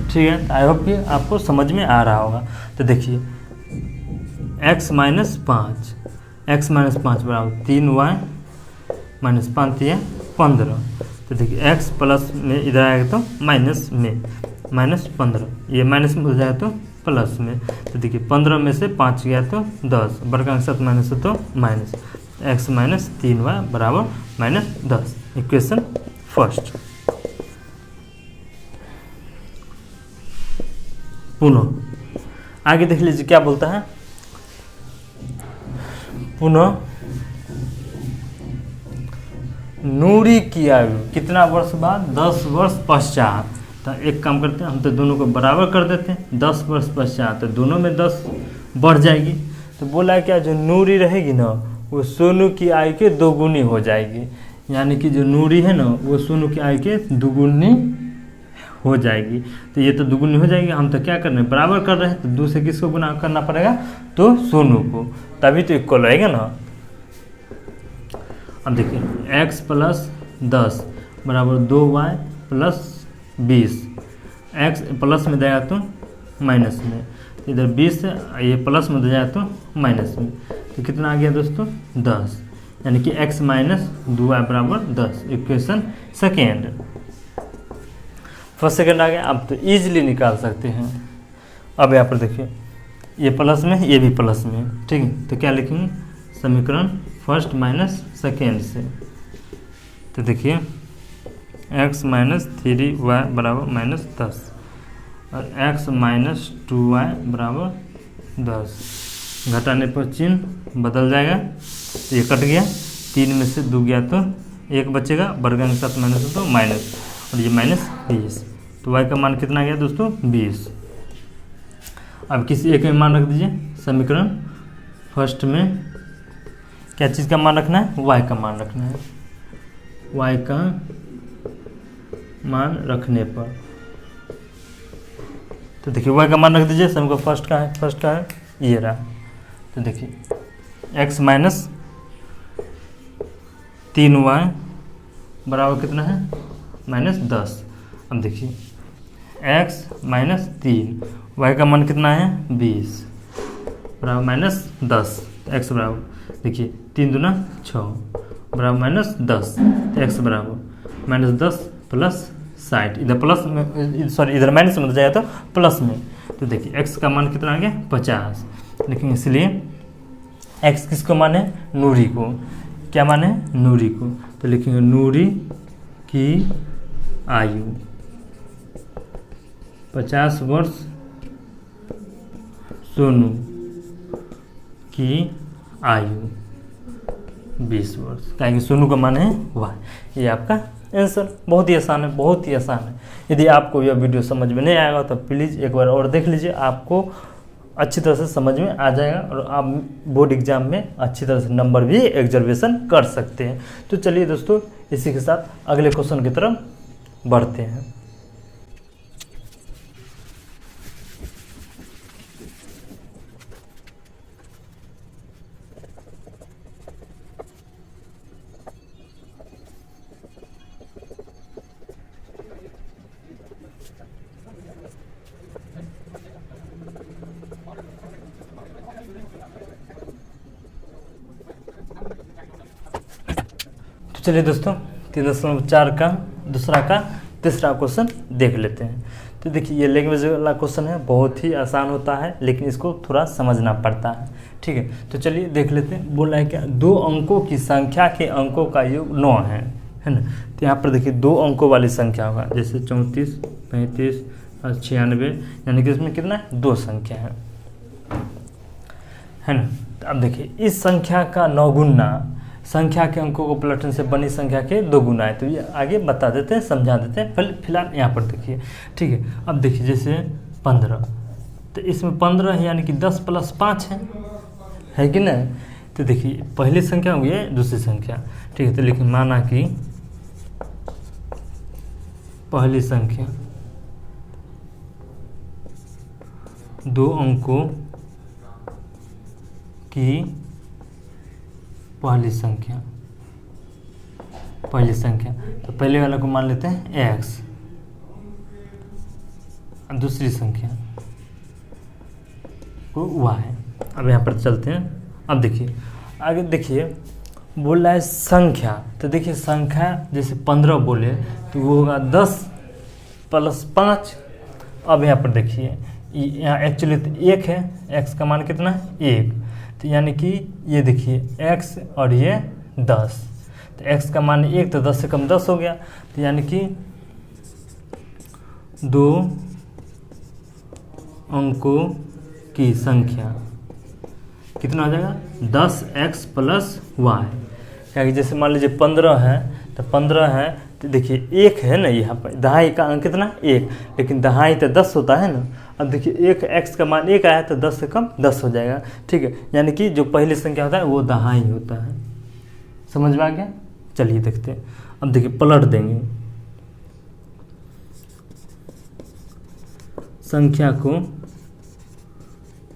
Speaker 1: ठीक है। आई होप कि आपको समझ में आ रहा होगा। तो देखिए x माइनस 5 बराबर 3y माइनस 5 तिया 15। तो देखिए x प्लस में इधर आएगा तो माइनस में, माइनस 15, ये माइनस में हो जाएगा तो प्लस में। तो देखिए 15 में से 5 गया तो 10, बड़का के साथ माइनस हो तो माइनस, x माइनस 3y बराबर माइनस 10। Equation first. पुनः आगे देख लीजिए क्या बोलता है, पुनः नूरी की आयु कितना वर्ष बाद, 10 वर्ष पश्चात। तो एक काम करते हैं, हम तो दोनों को बराबर कर देते हैं, 10 वर्ष पश्चात, तो दोनों में 10 बढ़ जाएगी। तो बोला है क्या, जो नूरी रहेगी ना वो सोनू की आयु के 2 गुनी हो जाएगी, यानी कि जो नूरी है ना वो सोनू की आयु के 2 गुनी हो जाएगी। तो ये तो 2 गुनी हो जाएगी, हम तो क्या कर रहे हैं, बराबर कर रहे हैं, तो 2 से किसको गुना करना पड़ेगा, तो सोनू को, तभी तो इक्वल रहेगा ना। अब देखिए x प्लस 10 बराबर 2y प्लस 20, x प्लस में जाएगा तो माइनस में, इधर 20 है, ये प्लस में जाएगा तो माइनस में। तो कितना आ गया दोस्तों, 10, यानी कि x माइनस 2y बराबर 10। इक्वेशन सेकेंड, फर्स्ट सेकेंड आ गया। अब तो ईजिली निकाल सकते हैं। अब यहाँ पर देखिए ये प्लस में, ये भी प्लस में, ठीक है। तो क्या लिखेंगे, समीकरण फर्स्ट माइनस सेकेंड से। तो देखिए x माइनस 3y बराबर माइनस 10 और x माइनस 2y बराबर 10। घटाने पर चिन्ह बदल जाएगा, तो ये कट गया, 3 में से 2 गया तो 1 बचेगा, वर्ग के साथ माइनस हो तो माइनस, और ये माइनस 20। तो y का मान कितना गया दोस्तों 20। अब किसी एक में मान रख दीजिए। समीकरण फर्स्ट में क्या चीज़ का मान रखना है, y का मान रखना है। y का मान रखने पर तो देखिए y का मान रख दीजिए। समीकरण फर्स्ट का है ये रहा। तो देखिए x माइनस 3y बराबर कितना है -10। अब देखिए x माइनस 3 y का मान कितना है 20 बराबर -10। x बराबर देखिए 3 दूना 6 बराबर -10। तो x बराबर -10 प्लस 60। इधर प्लस में सॉरी इधर माइनस में जाएगा तो प्लस में। तो देखिए x का मान कितना आ गया 50। लेकिन इसलिए x किसको माने नूरी को। क्या माने नूरी को। तो लिखेंगे नूरी की आयु 50 वर्ष, सोनू की आयु 20 वर्ष। कहेंगे सोनू का मान है वाई। ये आपका आंसर बहुत ही आसान है, बहुत ही आसान है। यदि आपको यह वीडियो समझ में नहीं आएगा तो प्लीज़ एक बार और देख लीजिए, आपको अच्छी तरह से समझ में आ जाएगा और आप बोर्ड एग्जाम में अच्छी तरह से नंबर भी एग्जर्वेशन कर सकते हैं। तो चलिए दोस्तों इसी के साथ अगले क्वेश्चन की तरफ बढ़ते हैं। तो चलिए दोस्तों 3.4 का तीसरा क्वेश्चन देख लेते हैं। तो देखिए ये लैंग्वेज वाला क्वेश्चन है, बहुत ही आसान होता है लेकिन इसको थोड़ा समझना पड़ता है। ठीक है, तो चलिए देख लेते हैं। बोला है क्या 2 अंकों की संख्या के अंकों का योग 9 है ना। तो यहाँ पर देखिए 2 अंकों वाली संख्या होगा, जैसे 34, 35 और 96, यानी कि इसमें कितना है 2 संख्या है ना। तो अब देखिए इस संख्या का 9 गुना संख्या के अंकों को पलटने से बनी संख्या के 2 गुना है। तो ये आगे बता देते हैं, समझा देते हैं। फिलहाल यहाँ पर देखिए। ठीक है, अब देखिए जैसे 15, तो इसमें 15 है यानी कि 10 + 5 है कि नहीं। तो देखिए पहली संख्या हुई है, दूसरी संख्या। ठीक है, तो लेकिन माना कि पहली संख्या 2 अंकों की पहली संख्या तो पहले वाला को मान लेते हैं x, दूसरी संख्या को y। अब यहाँ पर चलते हैं। अब देखिए आगे देखिए बोल रहा है संख्या। तो देखिए संख्या जैसे 15 बोले तो वो होगा 10 + 5। अब यहाँ पर देखिए यहाँ एक्चुअली तो 1 है, x का मान कितना है 1। तो यानी कि ये देखिए x और ये 10, तो x का मान 1 तो 10 से कम 10 हो गया। तो यानी कि 2 अंकों की संख्या कितना हो जाएगा 10x + y। क्या कि जैसे मान लीजिए 15 है तो 15 है तो देखिए 1 है ना, यहाँ पर दहाई का अंक कितना 1, लेकिन दहाई तो 10 होता है ना। अब देखिए 1 x का मान 1 आया तो 10 से कम 10 हो जाएगा। ठीक है, यानी कि जो पहली संख्या होता है वो दहाई होता है। समझ में आ गया। चलिए देखते हैं। अब देखिए पलट देंगे संख्या को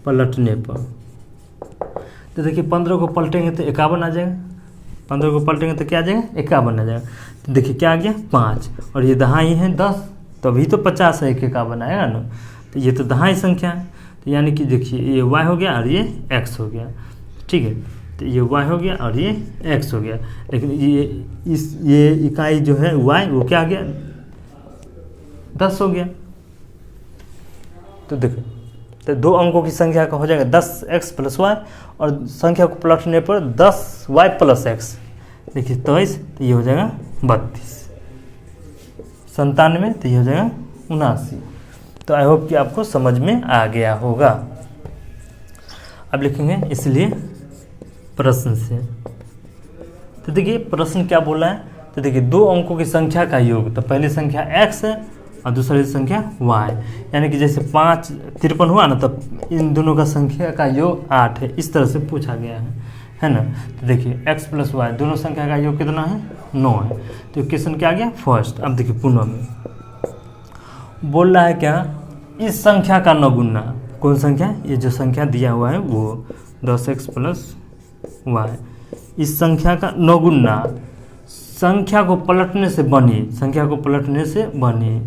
Speaker 1: पलटने पर। तो देखिए 15 को पलटेंगे तो 51 आ जाएगा, 15 को पलटेंगे तो क्या आ जाएगा 51 आ जाएगा। तो देखिए क्या आ गया 5 और ये दहाई है 10, तभी तो 50 है, 51 आएगा ना। तो ये तो दहाई संख्या है। तो यानी कि देखिए ये y हो गया और ये x हो गया। ठीक है, तो ये y हो गया और ये x हो गया। लेकिन ये इकाई जो है y वो क्या आ गया 10 हो गया। तो देखो तो 2 अंकों की संख्या का हो जाएगा 10x + y और संख्या को पलटने पर 10y + x। देखिए 23, तो ये हो जाएगा 32, 97, तो ये हो जाएगा 79। तो आई होप कि आपको समझ में आ गया होगा। अब लिखेंगे इसलिए प्रश्न से। तो देखिए प्रश्न क्या बोला है। तो देखिए 2 अंकों की संख्या का योग, तो पहली संख्या x है और दूसरा संख्या y, यानी कि जैसे 5 53 हुआ ना, तब इन दोनों का संख्या का योग 8 है, इस तरह से पूछा गया है ना। तो देखिए x प्लस वाई दोनों संख्या का योग कितना है 9 है, तो क्वेश्चन क्या आ गया फर्स्ट। अब देखिए पुनः में बोल रहा है क्या, इस संख्या का नौगुना, कौन संख्या, ये जो संख्या दिया हुआ है वो 10x प्लस वाई, इस संख्या का नौगुना संख्या को पलटने से बनी, संख्या को पलटने से बनी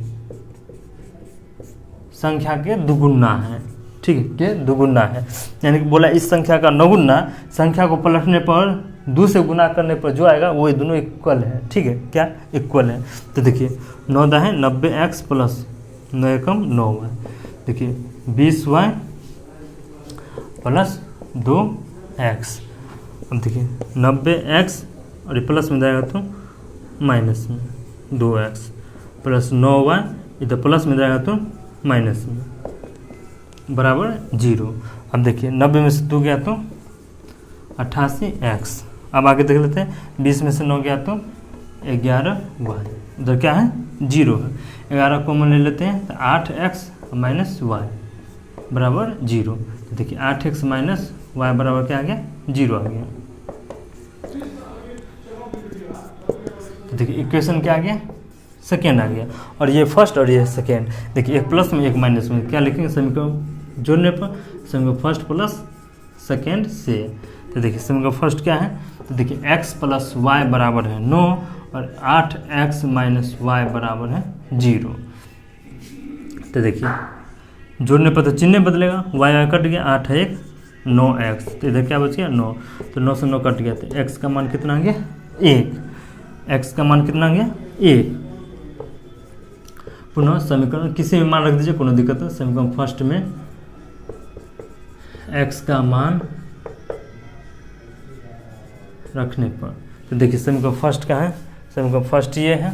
Speaker 1: संख्या के दुगुना है, ठीक है, के दुगुना है, यानी कि बोला इस संख्या का नौगुना संख्या को पलटने पर 2 से गुना करने पर जो आएगा वो दोनों इक्वल है, ठीक है, क्या इक्वल है। तो देखिए 9 दाएँ 90x प्लस 9 एकम 9y, देखिए 20y प्लस 2x। अब देखिए 90x और ये प्लस में जाएगा तो माइनस में 2x प्लस 9y, इधर प्लस में जाएगा तो माइनस में, बराबर 0। अब देखिए 90 में से 2 गया तो 88x। अब आगे देख लेते हैं, 20 में से 9 गया तो 11y, उधर क्या है 0 है, 11 कॉमन ले लेते हैं तो 8x माइनस y बराबर 0। तो देखिए 8x माइनस y बराबर क्या आ गया 0 आ गया। तो देखिए इक्वेशन क्या आ गया सेकेंड आ गया, और ये फर्स्ट और ये सेकेंड। देखिए एक प्लस में एक माइनस में क्या लिखेंगे, समीकरण जोड़ने पर समीकरण फर्स्ट प्लस सेकेंड से। तो देखिए समीकरण फर्स्ट क्या है, तो देखिए x प्लस वाई बराबर है 9 और 8x माइनस वाई बराबर है 0। तो देखिए जोड़ने पर तो चिन्ह बदलेगा, y कट गया, 8 है 1 9x, तो इधर क्या बच गया 9, तो 9 से 9 कट गया, तो x का मान कितना आ गया 1, x का मान कितना आ गया 1। पुनः समीकरण किसी भी मान रख दीजिए, कोनो दिक्कत है। समीकरण फर्स्ट में x का मान रखने पर, तो देखिए समीकरण फर्स्ट का है, समीकरण फर्स्ट ये है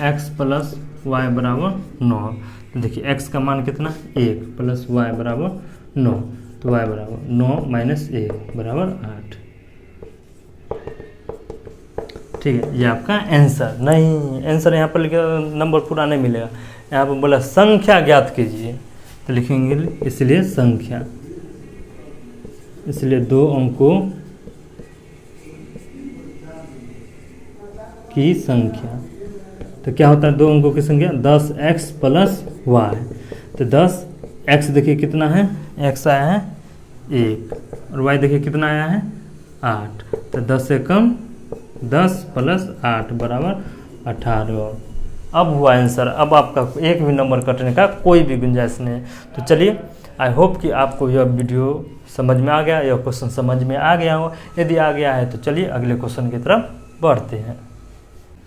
Speaker 1: x प्लस वाई बराबर 9, तो देखिए x का मान कितना 1 प्लस वाई बराबर 9, तो y बराबर 9 माइनस 1 बराबर 8, ठीक है। ये आपका आंसर नहीं, आंसर यहाँ पर लिखा नंबर पूरा नहीं मिलेगा, यहाँ पर बोला संख्या ज्ञात कीजिए, तो लिखेंगे इसलिए संख्या, इसलिए 2 अंकों की संख्या। तो क्या होता है 2 अंकों की संख्या 10x प्लस वाई, तो 10x देखिए कितना है, x आया है 1 और y देखिए कितना आया है 8, तो 10 से कम 10 प्लस 8 बराबर 18। अब हुआ आंसर। अब आपका एक भी नंबर कटने का कोई भी गुंजाइश नहीं है। तो चलिए, आई होप कि आपको यह वीडियो समझ में आ गया, यह क्वेश्चन समझ में आ गया हो। यदि आ गया है तो चलिए अगले क्वेश्चन की तरफ बढ़ते हैं।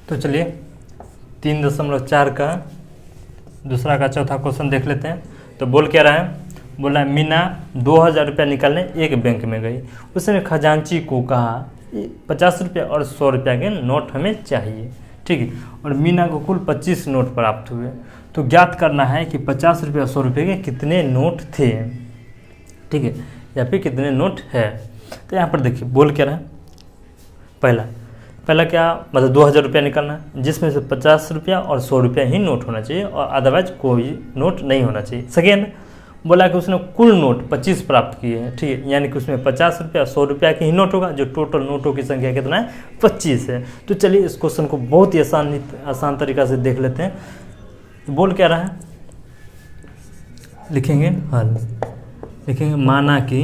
Speaker 1: तो चलिए 3.4 का दूसरा का चौथा क्वेश्चन देख लेते हैं। तो बोल क्या रहा है, बोल रहा है मीना 2000 रुपया निकालने एक बैंक में गई। उसने खजांची को कहा 50 रुपया और 100 रुपया के नोट हमें चाहिए, ठीक है। और मीना को कुल 25 नोट प्राप्त हुए। तो ज्ञात करना है कि 50 रुपया 100 रुपये के कितने नोट थे, ठीक है, या फिर कितने नोट है। तो यहाँ पर देखिए बोल क्या रहा है, पहला क्या मतलब 2000 रुपया निकालना है, जिसमें से 50 रुपया और 100 रुपया ही नोट होना चाहिए और अदरवाइज कोई नोट नहीं होना चाहिए। सेकेंड बोला कि उसने कुल नोट 25 प्राप्त किए हैं, ठीक है, यानी कि उसमें 50 रुपया 100 रुपया के ही नोट होगा, जो टोटल नोटों की संख्या कितना है 25 है। तो चलिए इस क्वेश्चन को बहुत ही आसान तरीका से देख लेते हैं। तो बोल क्या रहा है, लिखेंगे हल, लिखेंगे माना कि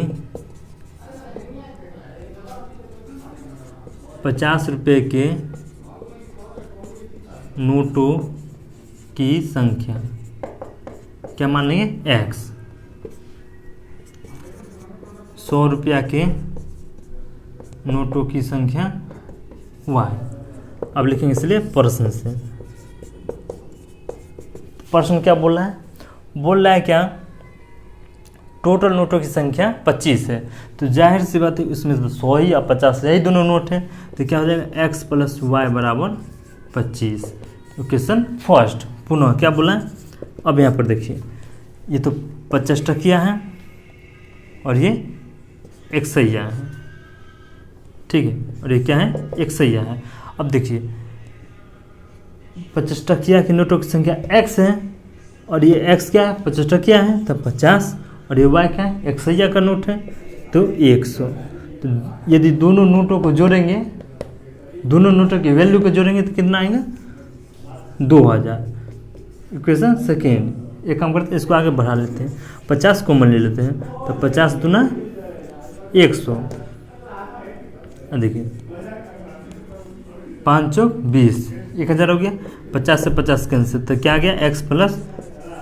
Speaker 1: 50 रुपये के नोटों की संख्या क्या मान लेंगे x, 100 रुपया के नोटों की संख्या y। अब लिखेंगे इसलिए प्रश्न से। प्रश्न क्या बोल रहा है, बोल रहा है क्या टोटल नोटों की संख्या 25 है। तो जाहिर सी बात है उसमें 100 या 50 यही दोनों नोट हैं। तो क्या हो जाएगा x प्लस वाई बराबर 25। तो क्वेश्चन फर्स्ट पुनः क्या बोला है, अब यहाँ पर देखिए ये तो 50 टकिया है और ये 1 सैया है, ठीक है, और ये क्या है 1 सैया है। अब देखिए 50 टकिया के नोटों की संख्या x है और ये x क्या है 50 टकिया है तब 50 और ये y क्या है 100 का नोट है तो 100। तो यदि दोनों नोटों को जोड़ेंगे, दोनों नोटों की वैल्यू को जोड़ेंगे तो कितना आएगा 2000। Equation second. एक काम करते हैं इसको आगे बढ़ा लेते हैं, 50 कॉमन ले लेते हैं तो 50 दूना 100। देखिए 5 चौक 20, 1000 हो गया। 50 से 50 कैंसिल तो क्या आ गया x प्लस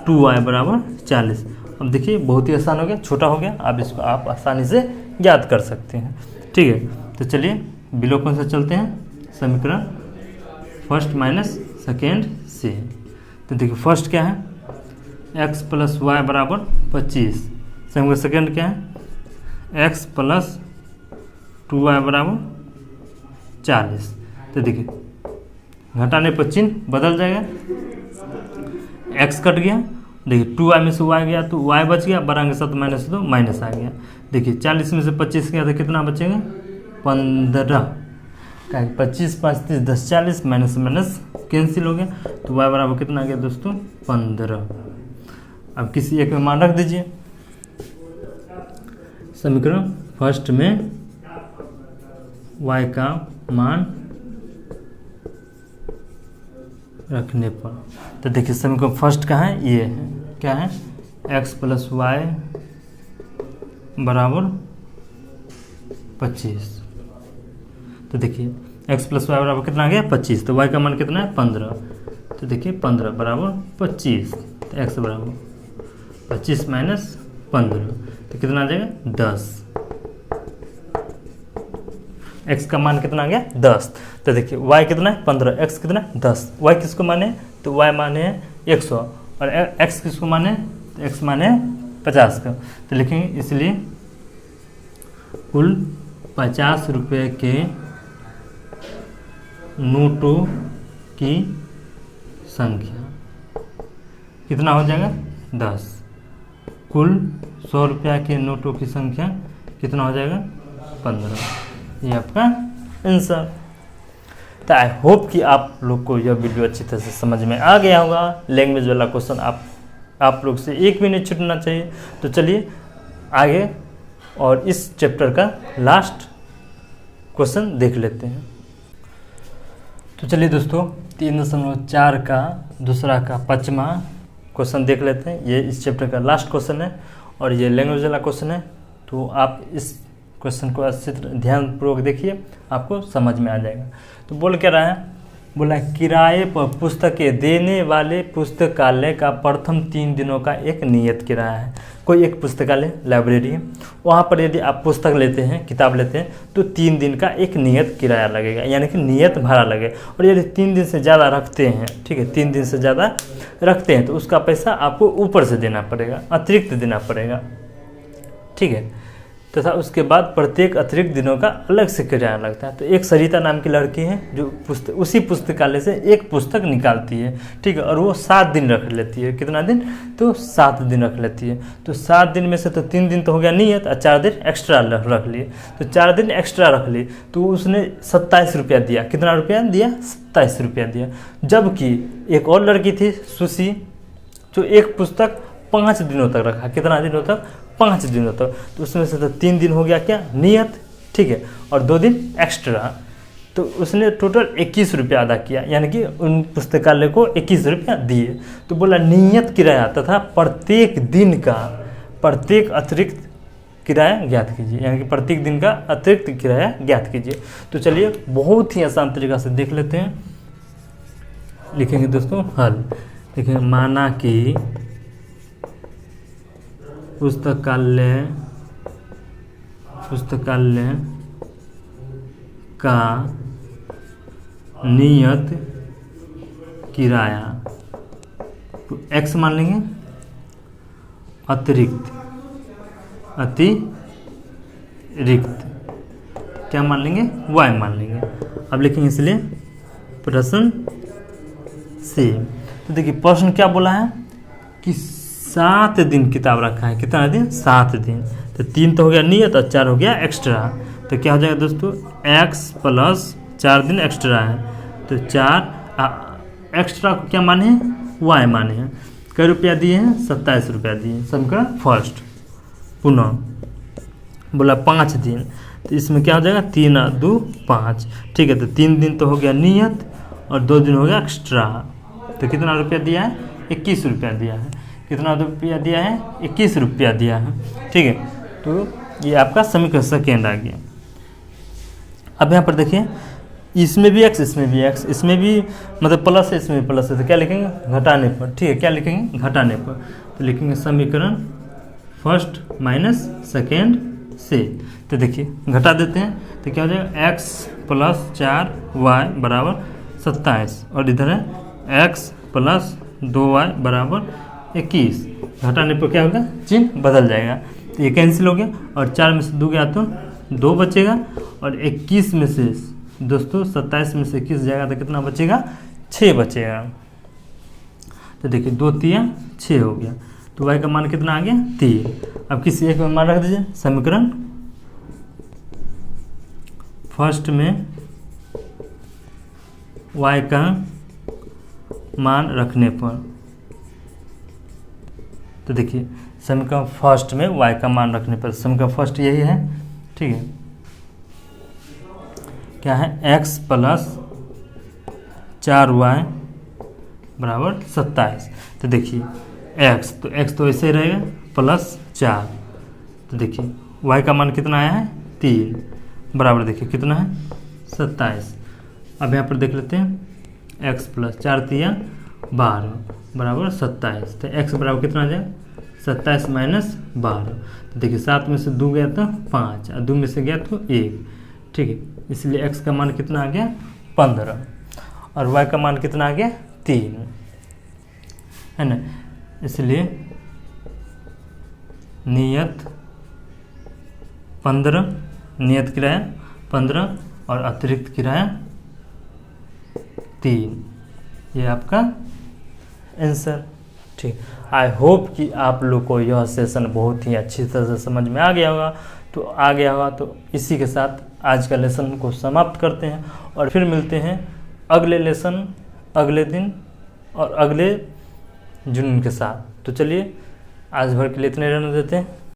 Speaker 1: 2y बराबर 40। अब देखिए बहुत ही आसान हो गया, छोटा हो गया। अब इसको आप आसानी से याद कर सकते हैं। ठीक है, तो चलिए विलोपन से चलते हैं। समीकरण फर्स्ट माइनस सेकेंड से। तो देखिए फर्स्ट क्या है x प्लस वाई बराबर 25। समीकरण सेकेंड क्या है x प्लस 2y बराबर 40। तो देखिए घटाने पर चिन्ह बदल जाएगा, x कट गया। देखिए 2y में से y गया तो y बच गया, बड़ा के साथ माइनस तो माइनस आ गया। देखिए 40 में से 25 गया तो कितना बचेगा 15। 25 5 30 10 40 माइनस माइनस कैंसिल हो गया तो y बराबर कितना आ गया दोस्तों 15। अब किसी एक में मान रख दीजिए। समीकरण फर्स्ट में y का मान रखने पर, तो देखिए समीकरण फर्स्ट का है ये है, क्या है x प्लस वाई बराबर 25। तो देखिए x प्लस वाई बराबर कितना आ गया 25, तो y का मान कितना है 15। तो देखिए 15 बराबर 25, तो x बराबर 25 माइनस 15 तो कितना आ जाएगा 10। x का मान कितना आ गया 10। तो देखिए y कितना है 15, x कितना है 10। y किसको माने तो y माने 100 और x किसको माने तो x माने 50 का। तो लिखेंगे इसलिए कुल 50 रुपये के नोटों की संख्या कितना हो जाएगा 10। कुल 100 रुपया के नोटों की संख्या कितना हो जाएगा 15। ये आपका आंसर। तो आई होप कि आप लोग को यह वीडियो अच्छी तरह से समझ में आ गया होगा। लैंग्वेज वाला क्वेश्चन आप लोग से एक भी नहीं छूटना चाहिए। तो चलिए आगे और इस चैप्टर का लास्ट क्वेश्चन देख लेते हैं। तो चलिए दोस्तों 3.4 का दूसरा का 5वां क्वेश्चन देख लेते हैं। ये इस चैप्टर का लास्ट क्वेश्चन है और ये लैंग्वेज वाला क्वेश्चन है। तो आप इस क्वेश्चन को अच्छी तरह ध्यानपूर्वक देखिए, आपको समझ में आ जाएगा। तो बोल क्या रहा है, बोला किराए पर पुस्तकें देने वाले पुस्तकालय का प्रथम 3 दिनों का एक नियत किराया है। कोई एक पुस्तकालय लाइब्रेरी है, वहाँ पर यदि आप पुस्तक लेते हैं, किताब लेते हैं तो 3 दिन का एक नियत किराया लगेगा, यानी कि नियत भाड़ा लगेगा। और यदि 3 दिन से ज़्यादा रखते हैं, ठीक है, 3 दिन से ज़्यादा रखते हैं तो उसका पैसा आपको ऊपर से देना पड़ेगा, अतिरिक्त देना पड़ेगा, ठीक है। तथा उसके बाद प्रत्येक अतिरिक्त दिनों का अलग से किराया लगता है। तो एक सरिता नाम की लड़की है जो उसी पुस्तकालय से एक पुस्तक निकालती है, ठीक है, और वो 7 दिन रख लेती है। कितना दिन तो 7 दिन रख लेती है। तो 7 दिन में से तो 3 दिन तो हो गया नियत और 4 दिन एक्स्ट्रा रख लिए। तो 4 दिन एक्स्ट्रा रख ली तो उसने 27 रुपया दिया। कितना रुपया दिया 27 रुपया दिया। जबकि एक और लड़की थी सुशी, जो एक पुस्तक 5 दिनों तक रखा। कितना दिनों तक 5 दिनों तक। तो उसमें से तो 3 दिन हो गया क्या नियत, ठीक है, और 2 दिन एक्स्ट्रा। तो उसने टोटल 21 रुपया अदा किया, यानी कि उन पुस्तकालय को 21 रुपया दिए। तो बोला नियत किराया तथा प्रत्येक दिन का प्रत्येक अतिरिक्त किराया ज्ञात कीजिए, यानी कि प्रत्येक दिन का अतिरिक्त किराया ज्ञात कीजिए। तो चलिए बहुत ही आसान तरीका से देख लेते हैं। लिखेंगे दोस्तों हल। देखिए माना कि पुस्तकालय का नियत किराया तो x मान लेंगे, अतिरिक्त क्या मान लेंगे y मान लेंगे। अब लिखेंगे इसलिए प्रश्न से। तो देखिए प्रश्न क्या बोला है कि 7 दिन किताब रखा है। कितना दिन 7 दिन। तो 3 तो हो गया नियत और 4 हो गया एक्स्ट्रा। तो क्या हो जाएगा दोस्तों x प्लस 4 दिन एक्स्ट्रा है तो 4 एक्स्ट्रा को क्या माने हैं, y माने हैं। कई रुपया दिए हैं, 27 रुपया दिए हैं। समीकरण फर्स्ट। पुनः बोला 5 दिन, तो इसमें क्या हो जाएगा, 3 और 2 5। ठीक है, तो 3 दिन तो हो गया नियत और 2 दिन हो गया एक्स्ट्रा। तो कितना रुपया दिया है, 21 रुपया दिया है। कितना रुपया दिया है, 21 रुपया दिया है। ठीक है, तो ये आपका समीकरण सेकेंड आ गया। अब यहाँ पर देखिए, इसमें भी x, इसमें भी x, इसमें भी मतलब प्लस है, इसमें भी प्लस है, तो क्या लिखेंगे, घटाने पर। ठीक है, क्या लिखेंगे, घटाने पर। तो लिखेंगे समीकरण फर्स्ट माइनस सेकेंड से। तो देखिए घटा देते हैं, तो क्या हो जाएगा, x प्लस 4y बराबर 27, और इधर है x प्लस 2y बराबर 21। घटाने पर क्या होगा, चिन्ह बदल जाएगा, तो ये कैंसिल हो गया, और 4 में से 2 गया तो 2 बचेगा, और 21 में से दोस्तों 27 में से 21 जाएगा तो कितना बचेगा, 6 बचेगा। तो देखिए 2 3 6 हो गया, तो y का मान कितना आ गया, 3। अब किसी एक में मान रख दीजिए, समीकरण फर्स्ट में y का मान रखने पर, तो देखिए समीकरण फर्स्ट में y का मान रखने पर, समीकरण फर्स्ट यही है। ठीक है, क्या है, x प्लस 4y बराबर 27। तो देखिए x तो ऐसे ही रहेगा प्लस 4। तो देखिए y का मान कितना आया है, 3 बराबर, देखिए कितना है, 27। अब यहाँ पर देख लेते हैं, x प्लस 4 3 12 बराबर 27। तो x बराबर कितना आ जाएगा, 27 माइनस 12। तो देखिए 7 में से 2 गया तो 5, और 2 में से गया तो 1। ठीक है, इसलिए x का मान कितना आ गया, 15, और y का मान कितना आ गया, 3, है ना। इसलिए नियत 15, नियत किराया 15 और अतिरिक्त किराया 3। ये आपका आंसर। ठीक, आई होप कि आप लोग को यह सेशन बहुत ही अच्छी तरह से समझ में आ गया होगा। तो इसी के साथ आज का लेसन को समाप्त करते हैं, और फिर मिलते हैं अगले लेसन, अगले दिन और अगले जुनून के साथ। तो चलिए आज भर के लिए इतने रहने देते हैं।